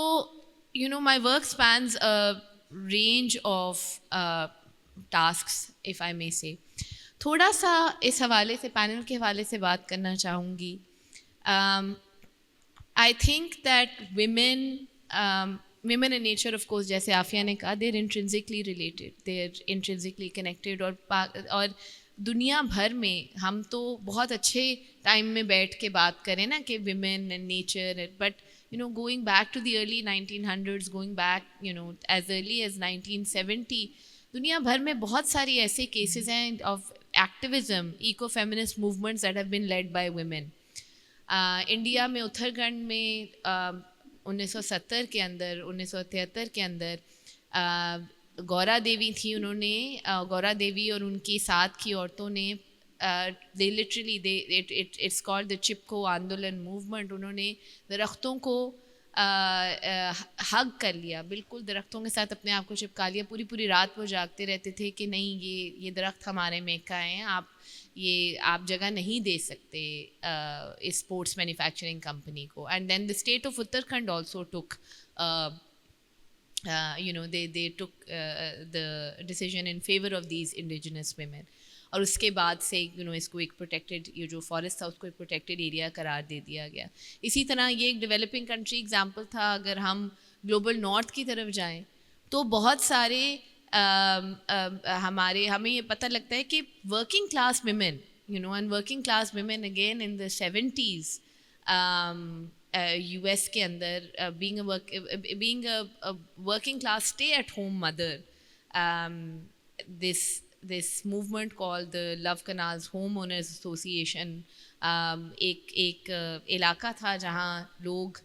my work spans a range of tasks, if I may say. تھوڑا سا اس حوالے سے پینل کے حوالے سے بات کرنا چاہوں گی. I think that women in nature, of course, جیسے عافیہ نے کہا, they're intrinsically related, they're intrinsically connected. اور دنیا بھر میں ہم تو بہت اچھے ٹائم میں بیٹھ کے بات کریں نا کہ women and nature, but going back to the early 1900s, going back as early as 1970, دنیا بھر میں بہت ساری ایسے کیسز ہیں of activism, eco-feminist movements that have been led by women. India میں اتراکھنڈ میں 1970 کے اندر 1973 کے اندر گورا دیوی تھیں. انہوں نے گورا دیوی اور ان کی ساتھ کی عورتوں نے they literally it's called the Chipko آندولن موومنٹ. انہوں نے درختوں کو ہگ کر لیا, بالکل درختوں کے ساتھ اپنے آپ کو چپکا لیا. پوری رات وہ جاگتے رہتے تھے کہ نہیں یہ درخت ہمارے میکا ہیں, آپ جگہ نہیں دے سکتے اسپورٹس مینوفیکچرنگ کمپنی کو. And then the state of Uttarakhand also took they took the decision in favor of these indigenous women. اور اس کے بعد سے اس کو ایک پروٹیکٹیڈ, یہ جو فارسٹ تھا اس کو ایک پروٹیکٹیڈ ایریا قرار دے دیا گیا. اسی طرح یہ ایک ڈیولپنگ کنٹری ایگزامپل تھا. اگر ہم گلوبل نارتھ کی طرف جائیں تو بہت سارے ہمیں یہ پتہ لگتا ہے کہ working class women and working class women again in the 70s U S کے اندر being a working class stay at home mother, this movement called the Love Canals Homeowners Association, ایک علاقہ تھا جہاں لوگ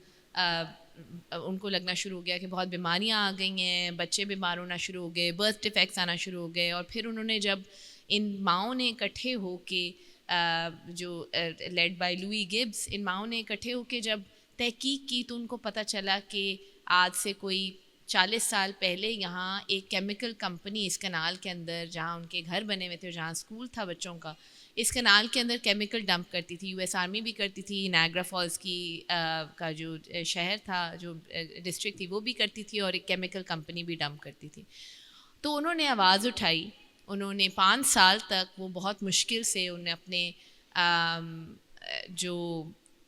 ان کو لگنا شروع ہو گیا کہ بہت بیماریاں آ گئی ہیں, بچے بیمار ہونا شروع ہو گئے, برتھ ڈیفیکٹس آنا شروع ہو گئے. اور پھر انہوں نے جب ان ماؤں نے اکٹھے ہو کے جو لیڈ بائی لوئی گبس, ان ماؤں نے اکٹھے ہو کے جب تحقیق کی تو ان کو پتہ چلا کہ آج سے کوئی 40 سال پہلے یہاں ایک کیمیکل کمپنی اس کنال کے اندر, جہاں ان کے گھر بنے ہوئے تھے, جہاں اسکول تھا بچوں کا, اس کنال کے اندر کیمیکل ڈمپ کرتی تھی. یو ایس آرمی بھی کرتی تھی, نائگرا فالز کا جو شہر تھا, جو ڈسٹرکٹ تھی, وہ بھی کرتی تھی, اور ایک کیمیکل کمپنی بھی ڈمپ کرتی تھی. تو انہوں نے آواز اٹھائی. انہوں نے 5 سال تک وہ بہت مشکل سے انہیں اپنے جو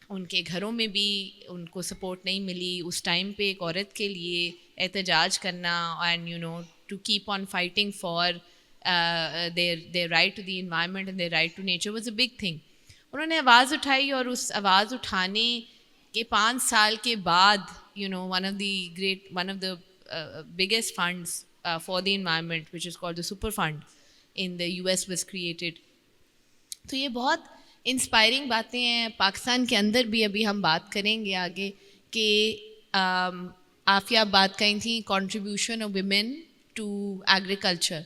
ان کے گھروں میں بھی ان کو سپورٹ نہیں ملی. اس ٹائم پہ ایک عورت کے لیے احتجاج کرنا and to keep on fighting for their right to the environment and their right to nature was a big thing. انہوں نے آواز اٹھائی, اور اس آواز اٹھانے کے 5 سال کے بعد one of the biggest funds for the environment, which is called the Super Fund in the US, was created. تو یہ بہت انسپائرنگ باتیں ہیں. پاکستان کے اندر بھی ابھی ہم بات کریں گے آگے کہ عافیہ بات کہیں تھیں contribution of women to agriculture,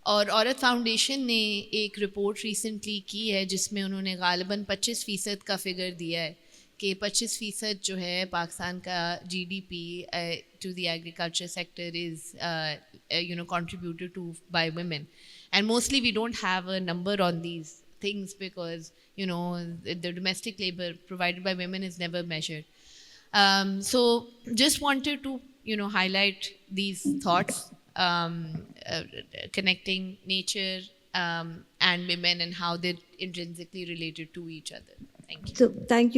اور عورت فاؤنڈیشن نے ایک رپورٹ ریسنٹلی کی ہے جس میں انہوں نے غالباً 25% کا فگر دیا ہے کہ 25% جو ہے پاکستان کا GDP to the agriculture sector is contributed to by women. And mostly we don't have a number on these things because the domestic labor provided by women is never measured. So just wanted to highlight these thoughts connecting nature and women and how they're intrinsically related to each other. Thank you. So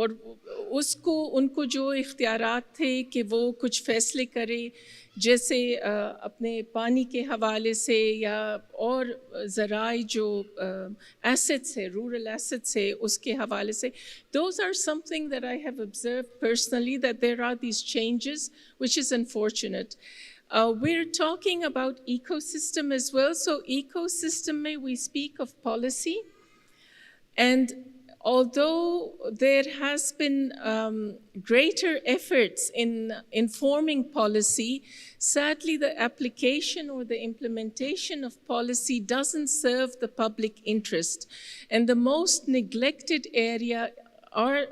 اور اس کو ان کو جو اختیارات تھے کہ وہ کچھ فیصلے کرے، جیسے اپنے پانی کے حوالے سے یا اور ذرائع جو ایسٹس ہے، رورل ایسٹس ہے، اس کے حوالے سے. Those are something that I have observed personally, that there are these changes, which is unfortunate. We're talking about ecosystem as well. So ecosystem mein we speak of policy, and although there has been greater efforts in informing policy, sadly the application or the implementation of policy doesn't serve the public interest. And the most neglected area are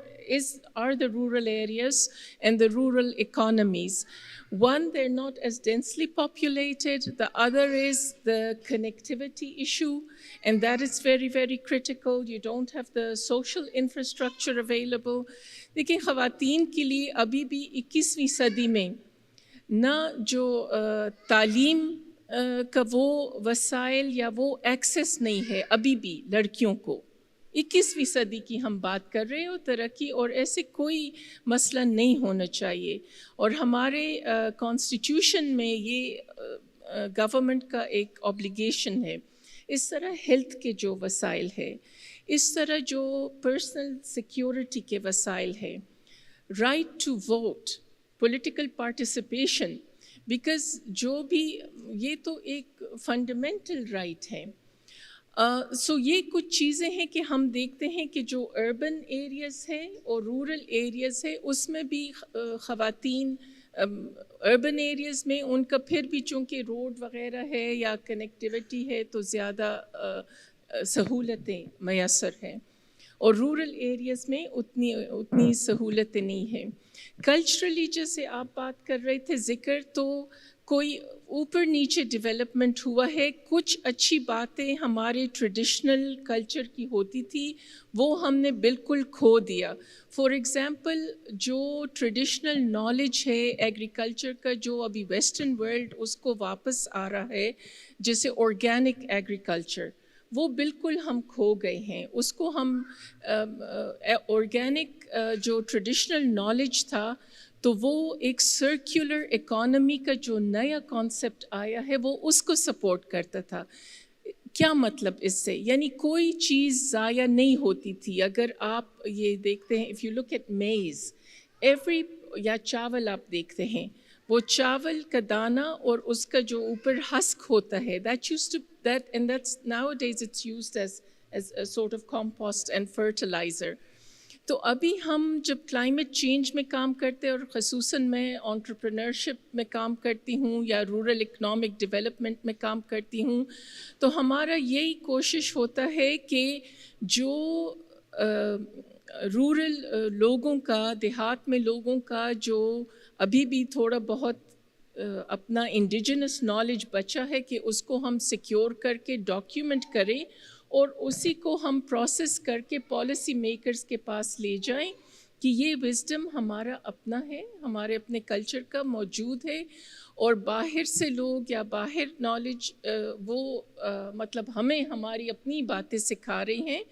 the rural areas and the rural economies. One, they're not as densely populated. The other is the connectivity issue, and that is very, very critical. You don't have the social infrastructure available. لیکن خواتین کے لیے ابھی بھی 21ویں صدی میں نہ جو تعلیم کا وہ وسائل یا وہ ایکسیس نہیں ہے ابھی بھی لڑکیوں کو. 21ویں صدی کی ہم بات کر رہے ہو ترقی، اور ایسے کوئی مسئلہ نہیں ہونا چاہیے. اور ہمارے کانسٹیٹیوشن میں یہ گورنمنٹ کا ایک obligation ہے. اس طرح ہیلتھ کے جو وسائل ہے، اس طرح جو پرسنل سیکیورٹی کے وسائل ہے، right to vote, political participation, because جو بھی یہ تو ایک فنڈامنٹل رائٹ ہے. سو یہ کچھ چیزیں ہیں کہ ہم دیکھتے ہیں کہ جو اربن ایریاز ہیں اور رورل ایریاز ہے، اس میں بھی خواتین اربن ایریاز میں ان کا پھر بھی چونکہ روڈ وغیرہ ہے یا کنیکٹیوٹی ہے تو زیادہ سہولتیں میسر ہیں، اور رورل ایریاز میں اتنی سہولتیں نہیں ہیں. کلچرلی جیسے آپ بات کر رہے تھے ذکر، تو کوئی اوپر نیچے ڈیولپمنٹ ہوا ہے. کچھ اچھی باتیں ہمارے ٹریڈیشنل کلچر کی ہوتی تھی وہ ہم نے بالکل کھو دیا. فار ایگزامپل جو ٹریڈیشنل نالج ہے ایگریکلچر کا، جو ابھی ویسٹرن ورلڈ اس کو واپس آ رہا ہے، جیسے آرگینک ایگریکلچر، وہ بالکل ہم کھو گئے ہیں. اس کو ہم آرگینک جو ٹریڈیشنل نالج تھا، تو وہ ایک سرکولر اکانومی کا جو نیا کانسیپٹ آیا ہے وہ اس کو سپورٹ کرتا تھا. کیا مطلب اس سے؟ یعنی کوئی چیز ضائع نہیں ہوتی تھی. اگر آپ یہ دیکھتے ہیں، اف یو لک ایٹ میز، ایوری یا چاول آپ دیکھتے ہیں، وہ چاول کا دانہ اور اس کا جو اوپر ہسک ہوتا ہے، that's nowadays it's used as a sort of compost and fertilizer. تو ابھی ہم جب کلائمیٹ چینج میں کام کرتے ہیں، اور خصوصاً میں انٹرپرینورشپ میں کام کرتی ہوں یا رورل اکنامک ڈیولپمنٹ میں کام کرتی ہوں، تو ہمارا یہی کوشش ہوتا ہے کہ جو رورل لوگوں کا، دیہات میں لوگوں کا جو ابھی بھی تھوڑا بہت اپنا انڈیجنس نالج بچا ہے، کہ اس کو ہم سیکیور کر کے ڈاکیومنٹ کریں اور اسی کو ہم پروسیس کر کے پالیسی میکرز کے پاس لے جائیں کہ یہ وزڈم ہمارا اپنا ہے، ہمارے اپنے کلچر کا موجود ہے، اور باہر سے لوگ یا باہر نالج وہ مطلب ہمیں ہماری اپنی باتیں سکھا رہے ہیں.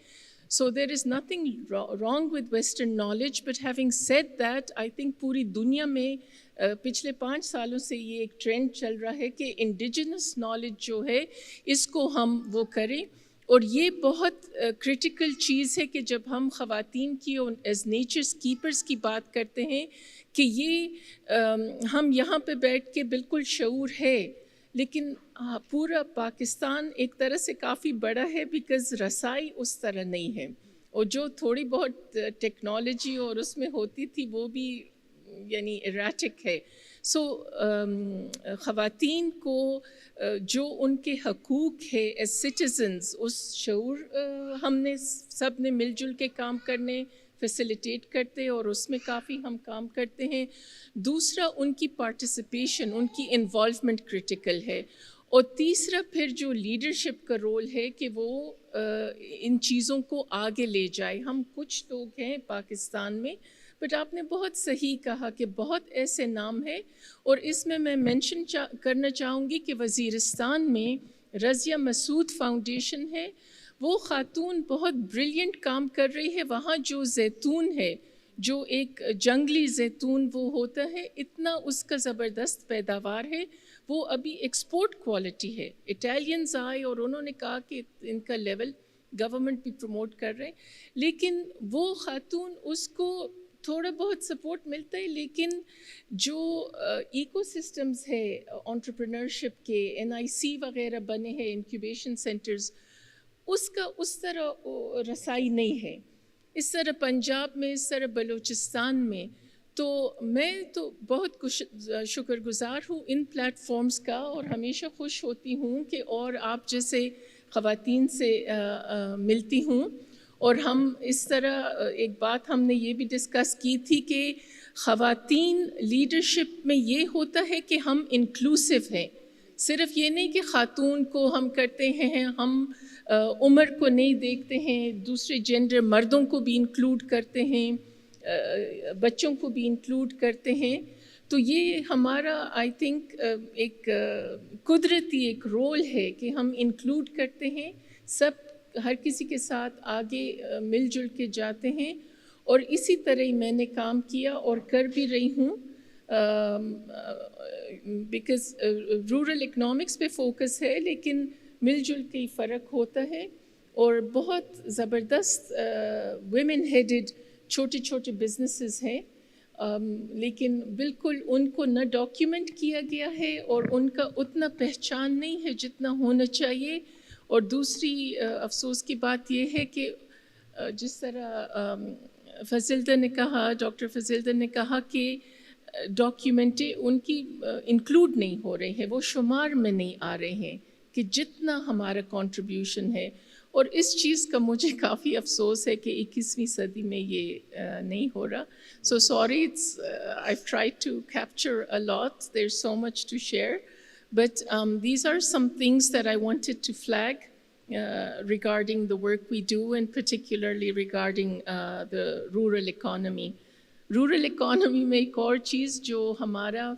So there is nothing wrong with Western knowledge, but having said that, I think پوری دنیا میں پچھلے 5 سالوں سے یہ ایک ٹرینڈ چل رہا ہے کہ انڈیجنس نالج جو ہے اس کو ہم وہ کریں. اور یہ بہت کرٹیکل چیز ہے کہ جب ہم خواتین کی ایز نیچرز کیپرز کی بات کرتے ہیں، کہ یہ ہم یہاں پہ بیٹھ کے بالکل شعور ہے، لیکن پورا پاکستان ایک طرح سے کافی بڑا ہے، بیکاز رسائی اس طرح نہیں ہے، اور جو تھوڑی بہت ٹیکنالوجی اور اس میں ہوتی تھی وہ بھی یعنی ایراٹک ہے. سو خواتین کو جو ان کے حقوق ہے ایز سٹیزنز، اس شعور ہم نے سب نے مل جل کے کام کرنے فیسیلیٹیٹ کرتے، اور اس میں کافی ہم کام کرتے ہیں. دوسرا ان کی پارٹیسپیشن، ان کی انوالومنٹ کرٹیکل ہے. اور تیسرا پھر جو لیڈرشپ کا رول ہے کہ وہ ان چیزوں کو آگے لے جائے. ہم کچھ لوگ ہیں پاکستان میں، بٹ آپ نے بہت صحیح کہا کہ بہت ایسے نام ہیں، اور اس میں مینشن کرنا چاہوں گی کہ وزیرستان میں رضیہ مسعود فاؤنڈیشن ہے. وہ خاتون بہت بریلینٹ کام کر رہی ہے. وہاں جو زیتون ہے، جو ایک جنگلی زیتون وہ ہوتا ہے اتنا اس کا زبردست پیداوار ہے, وہ ابھی ایکسپورٹ کوالٹی ہے. اٹالینز آئے اور انہوں نے کہا کہ ان کا لیول گورنمنٹ بھی پروموٹ کر رہے ہیں, لیکن وہ خاتون اس کو تھوڑا بہت سپورٹ ملتا ہے, لیکن جو ایکو سسٹمز ہے انٹرپرینورشپ کے, NIC وغیرہ بنے ہیں انکیوبیشن سینٹرز, اس کا اس طرح رسائی نہیں ہے اس طرح پنجاب میں, اس طرح بلوچستان میں. تو میں تو بہت شکر گزار ہوں ان پلیٹ فارمز کا, اور ہمیشہ خوش ہوتی ہوں کہ اور آپ جیسے خواتین سے ملتی ہوں. اور ہم اس طرح ایک بات ہم نے یہ بھی ڈسکس کی تھی کہ خواتین لیڈرشپ میں یہ ہوتا ہے کہ ہم انکلوسیو ہیں, صرف یہ نہیں کہ خاتون کو ہم کرتے ہیں, ہم عمر کو نہیں دیکھتے ہیں, دوسرے جینڈر مردوں کو بھی انکلوڈ کرتے ہیں, بچوں کو بھی انکلوڈ کرتے ہیں. تو یہ ہمارا آئی تھنک ایک قدرتی ایک رول ہے کہ ہم انکلوڈ کرتے ہیں, سب ہر کسی کے ساتھ آگے مل جل کے جاتے ہیں. اور اسی طرح ہی میں نے کام کیا اور کر بھی رہی ہوں, بیکاز رورل اکنامکس پہ فوکس ہے لیکن مل جل کے ہی فرق ہوتا ہے. اور بہت زبردست ویمن ہیڈڈ چھوٹے چھوٹے بزنسز ہیں, لیکن بالکل ان کو نہ ڈاکیومنٹ کیا گیا ہے اور ان کا اتنا پہچان نہیں ہے جتنا ہونا چاہیے. اور دوسری افسوس کی بات یہ ہے کہ جس طرح فضیلہ نے کہا, ڈاکٹر فضیلہ نے کہا کہ ڈاکیومنٹیں ان کی انکلوڈ نہیں ہو رہے ہیں, وہ شمار میں نہیں آ رہے ہیں کہ جتنا ہمارا کنٹریبیوشن ہے. اور اس چیز کا مجھے کافی افسوس ہے کہ 21ویں صدی میں یہ نہیں ہو رہا. So sorry, I've tried to capture a lot, there's so much to share, but these are some things that I wanted to flag regarding the work we do, and particularly regarding the rural economy. Rural economy میں ایک اور چیز جو ہمارا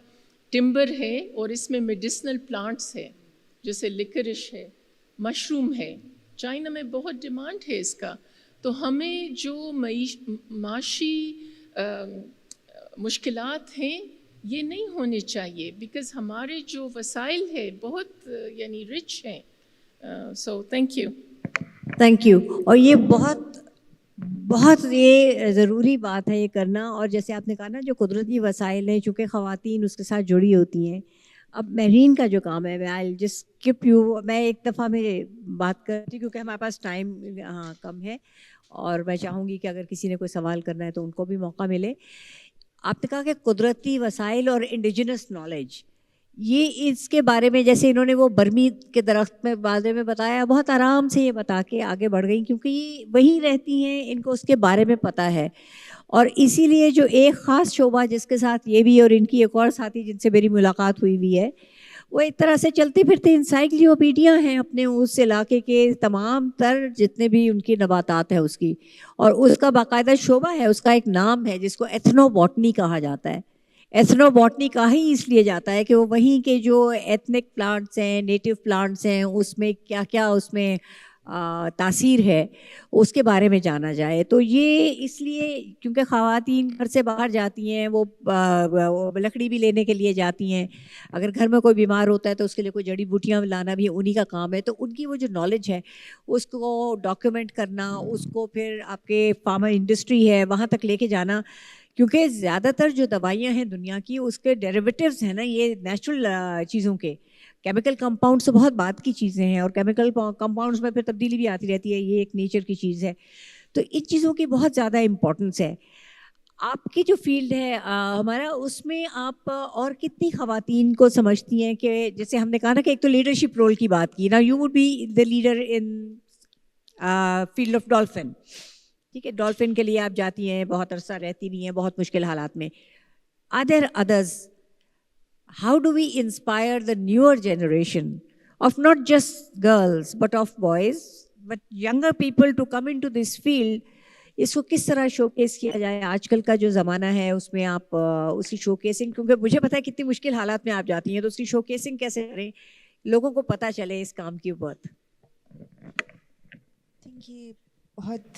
ٹمبر ہے, اور اس میں میڈیسنل پلانٹس ہے, جیسے لیکرش ہے, مشروم ہے, چائنا میں بہت ڈیمانڈ ہے اس کا. تو ہمیں جو معاشی مشکلات ہیں یہ نہیں ہونے چاہیے, بیکاز ہمارے جو وسائل ہے بہت یعنی رچ ہیں. So thank you. Thank you. اور یہ بہت یہ ضروری بات ہے یہ کرنا. اور جیسے آپ نے کہا نا جو قدرتی وسائل ہیں, چونکہ خواتین اس کے ساتھ جڑی ہوتی ہیں. اب مہرین کا جو کام ہے, میں جس اسکپ یو, میں ایک دفعہ میں بات کرتی کیونکہ ہمارے پاس ٹائم کم ہے, اور میں چاہوں گی کہ اگر کسی نے کوئی سوال کرنا ہے تو ان کو بھی موقع ملے. آپ نے کہا کہ قدرتی وسائل اور انڈیجنس نالج, یہ اس کے بارے میں جیسے انہوں نے وہ برمی کے درخت میں بارے میں بتایا, بہت آرام سے یہ بتا کے آگے بڑھ گئی, کیونکہ یہ وہیں رہتی ہیں, ان کو اس کے بارے میں پتہ ہے. اور اسی لیے جو ایک خاص شعبہ جس کے ساتھ یہ بھی, اور ان کی ایک اور ساتھی جن سے میری ملاقات ہوئی ہے, وہ ایک طرح سے چلتے پھرتے انسائکلوپیڈیا ہیں اپنے اس علاقے کے تمام تر جتنے بھی ان کی نباتات ہیں اس کی, اور اس کا باقاعدہ شعبہ ہے, اس کا ایک نام ہے جس کو ایتھنو باٹنی کہا جاتا ہے. ایتھنو باٹنی کہا ہی اس لیے جاتا ہے کہ وہ وہیں کے جو ایتھنک پلانٹس ہیں, نیٹو پلانٹس ہیں, اس میں کیا کیا اس میں تاثیر ہے اس کے بارے میں جانا جائے. تو یہ اس لیے کیونکہ خواتین گھر سے باہر جاتی ہیں, وہ لکڑی بھی لینے کے لیے جاتی ہیں, اگر گھر میں کوئی بیمار ہوتا ہے تو اس کے لیے کوئی جڑی بوٹیاں لانا بھی انہی کا کام ہے. تو ان کی وہ جو نالج ہے اس کو ڈاکیومنٹ کرنا, اس کو پھر آپ کے فارما انڈسٹری ہے وہاں تک لے کے جانا, کیونکہ زیادہ تر جو دوائیاں ہیں دنیا کی اس کے ڈیریویٹیوز ہیں نا, یہ نیچرل چیزوں کے, کیمیکل کمپاؤنڈس تو بہت بات کی چیزیں ہیں, اور کیمیکل کمپاؤنڈس میں پھر تبدیلی بھی آتی رہتی ہے, یہ ایک نیچر کی چیز ہے. تو ان چیزوں کی بہت زیادہ امپورٹنس ہے. آپ کی جو فیلڈ ہے ہمارا, اس میں آپ اور کتنی خواتین کو سمجھتی ہیں کہ جیسے ہم نے کہا نا کہ ایک تو لیڈرشپ رول کی بات کی نا, you would be the leader in field of dolphin, ٹھیک ہے, ڈولفن کے لیے آپ جاتی ہیں, بہت عرصہ رہتی بھی ہیں بہت مشکل حالات میں. Are there others? How do we inspire the newer generation of not just girls but of boys, but younger people to come into this field? اس کو کس طرح شو کیس کیا جائے؟ آج کل کا جو زمانہ ہے اس میں آپ اس کی شو کیسنگ, کیونکہ مجھے پتہ ہے کتنی مشکل حالات میں آپ جاتی ہیں, تو اس کی شو کیسنگ کیسے کریں, لوگوں کو پتہ چلے اس کام کی بات. یہ بہت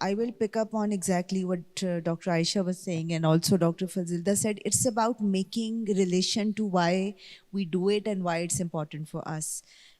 I will pick up on exactly what Dr. Aisha was saying and also Dr. Fazilda said. It's about making relation to why we do it and why it's important for us.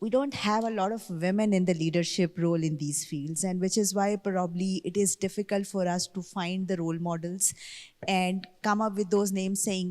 we don't have a lot of women in the leadership role in these fields, and which is why probably it is difficult for us to find the role models and come up with those names saying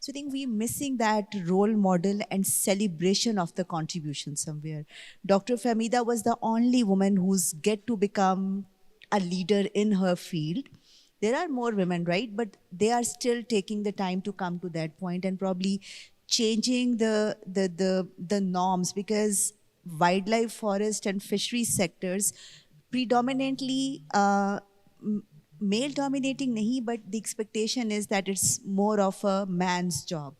So I think we missing that role model and celebration of the contribution somewhere. Dr. Fahmida was the only woman who's get to become a leader in her field. There are more women, right? But they are still taking the time to come to that point and probably changing the norms, because wildlife, forest, and fisheries sectors predominantly male dominating nahi, but the expectation is that it's more of a man's job.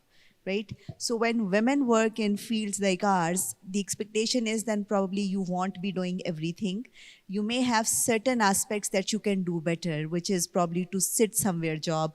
Right? So when women work in fields like ours, the expectation is then probably you won't be doing everything. You may have certain aspects that you can do better, which is probably to sit somewhere job,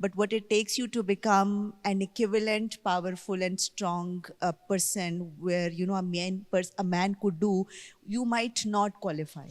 But what it takes you to become an equivalent, powerful and strong person where, you know, a man could do, you might not qualify.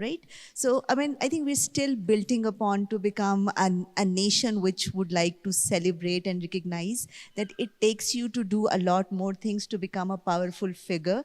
Right? So, I mean, I think we're still building upon to become a nation which would like to celebrate and recognize that it takes you to do a lot more things to become a powerful figure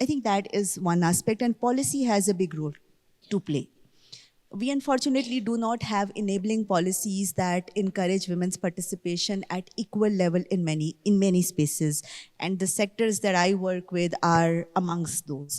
I think that is one aspect, and policy has a big role to play. We unfortunately do not have enabling policies that encourage women's participation at equal level in many spaces, and the sectors that I work with are amongst those.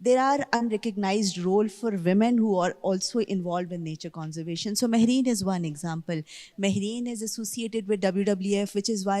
There are unrecognized role for women who are also involved in nature conservation. So Mehreen is one example. Mehreen is associated with WWF, which is why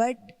But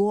go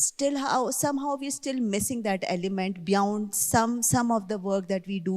still somehow we're still missing that element beyond some of the work that we do.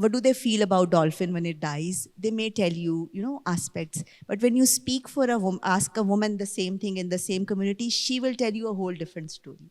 what do they feel about dolphin when it dies? They may tell you, you know, aspects. But when you speak for a woman, ask a woman the same thing in the same community, she will tell you a whole different story.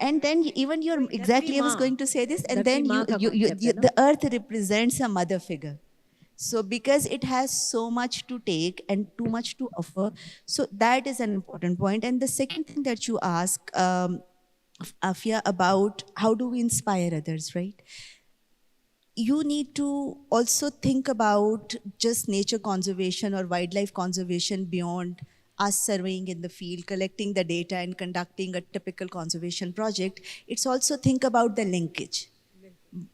And then even you're exactly, I was going to say this, and then the earth represents a mother figure. So because it has so much to take and too much to offer, so that is an important point. And the second thing that you ask, Afia, about how do we inspire others, right? You need to also think about just nature conservation or wildlife conservation beyond us surveying in the field, collecting the data and conducting a typical conservation project, it's also think about the linkage.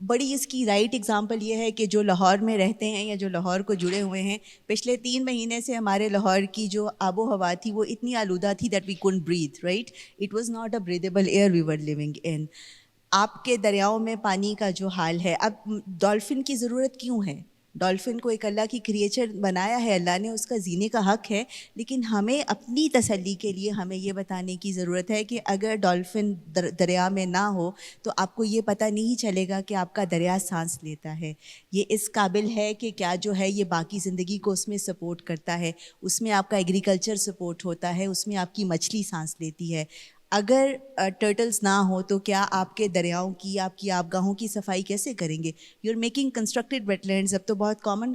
بڑی اس کی رائٹ ایگزامپل یہ ہے کہ جو لاہور میں رہتے ہیں یا جو لاہور کو جڑے ہوئے ہیں، پچھلے 3 مہینے سے ہمارے لاہور کی جو آب و ہوا تھی وہ اتنی آلودہ تھی that we couldn't breathe, right? It was not a breathable air we were living in. آپ کے دریاؤں میں پانی کا جو حال ہے، اب ڈولفن کی ضرورت کیوں ہے؟ ڈولفن کو ایک اللہ کی کریچر بنایا ہے اللہ نے، اس کا جینے کا حق ہے، لیکن ہمیں اپنی تسلی کے لیے ہمیں یہ بتانے کی ضرورت ہے کہ اگر ڈولفن دریا میں نہ ہو تو آپ کو یہ پتہ نہیں چلے گا کہ آپ کا دریا سانس لیتا ہے، یہ اس قابل ہے کہ کیا جو ہے یہ باقی زندگی کو اس میں سپورٹ کرتا ہے، اس میں آپ کا ایگریکلچر سپورٹ ہوتا ہے، اس میں آپ کی مچھلی سانس لیتی ہے. اگر ٹرٹلز نہ ہو تو کیا آپ کے دریاؤں کی، آپ کی آبگاہوں کی صفائی کیسے کریں گے؟ You are making constructed wetlands. اب تو بہت کامن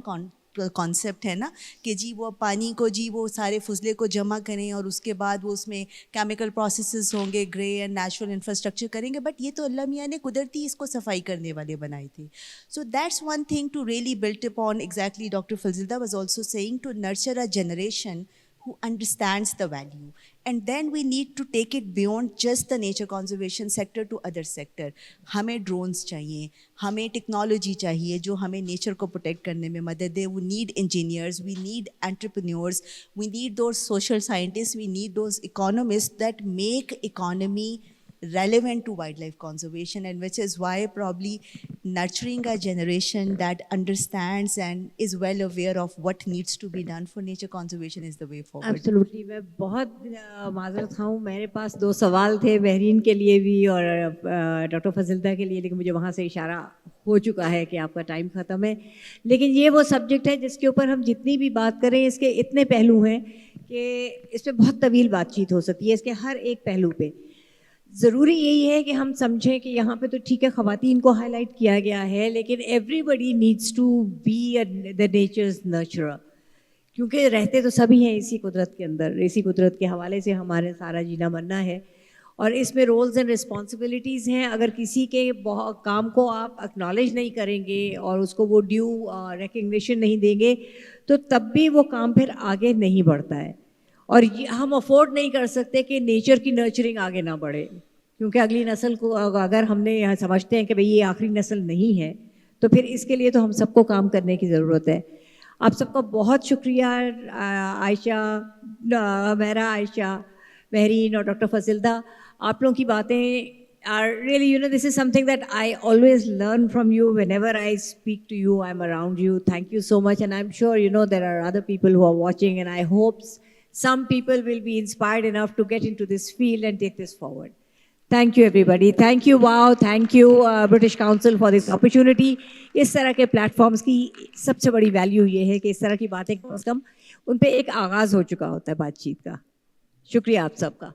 کانسیپٹ ہے نا کہ جی وہ پانی کو جی وہ سارے فضلے کو جمع کریں اور اس کے بعد وہ اس میں کیمیکل پروسیسز ہوں گے، گرے اینڈ نیچرل انفراسٹرکچر کریں گے، بٹ یہ تو اللہ میاں نے قدرتی اس کو صفائی کرنے والے بنائے تھے. So that's one thing to really build upon. Exactly doctor Fazilda was also saying to nurture a generation who understands the value, and then we need to take it beyond just the nature conservation sector to other sector. ہمیں ڈرونز چاہیے، ہمیں ٹیکنالوجی چاہیے جو ہمیں نیچر کو پروٹیکٹ کرنے میں مدد دے. we need engineers, we need entrepreneurs, we need those social scientists, we need those economists that make economy relevant to wildlife conservation, and which is why probably nurturing a generation that understands and is well aware of what needs to be done for nature conservation is the way forward. Absolutely. میں بہت معذرت خواہ ہوں، میرے پاس 2 سوال تھے بحرین کے لیے بھی اور ڈاکٹر فضلدہ کے لیے، لیکن مجھے وہاں سے اشارہ ہو چکا ہے کہ آپ کا ٹائم ختم ہے. لیکن یہ وہ سبجیکٹ ہے جس کے اوپر ہم جتنی بھی بات کریں اس کے اتنے پہلو ہیں کہ اس پہ بہت طویل بات چیت ہو سکتی ہے، اس کے ہر ایک پہلو پہ. ضروری یہی ہے کہ ہم سمجھیں کہ یہاں پہ تو ٹھیک ہے خواتین کو ہائی لائٹ کیا گیا ہے، لیکن everybody needs to be the nature's nurturer, کیونکہ رہتے تو سبھی ہیں اسی قدرت کے اندر، اسی قدرت کے حوالے سے ہمارے سارا جینا مرنا ہے. اور اس میں رولز اینڈ رسپانسبلٹیز ہیں. اگر کسی کے کام کو آپ اکنالج نہیں کریں گے اور اس کو وہ ڈیو ریکگنیشن نہیں دیں گے تو تب بھی وہ کام پھر آگے نہیں بڑھتا ہے. اور ہم افورڈ نہیں کر سکتے کہ نیچر کی نرچرنگ آگے نہ بڑھے، کیونکہ اگلی نسل کو اگر ہم نے سمجھتے ہیں کہ بھئی یہ آخری نسل نہیں ہے تو پھر اس کے لیے تو ہم سب کو کام کرنے کی ضرورت ہے. آپ سب کا بہت شکریہ. عائشہ، میرا عائشہ، مہرین اور ڈاکٹر فضلدہ، آپ لوگوں کی باتیں are really, this is something that I always learn from you. Whenever I speak to you, I'm around you. Thank you so much. And I'm sure, there are other people who are watching, and I hope some people will be inspired enough to get into this field and take this forward. Thank you, everybody. Thank you, WOW. Thank you, British Council, for this opportunity. اس طرح کے پلیٹفارمس کی سب سے بڑی ویلیو یہ ہے کہ اس طرح کی باتیں کم از کم ان پہ ایک آغاز ہو چکا ہوتا ہے بات چیت کا. شکریہ آپ سب کا.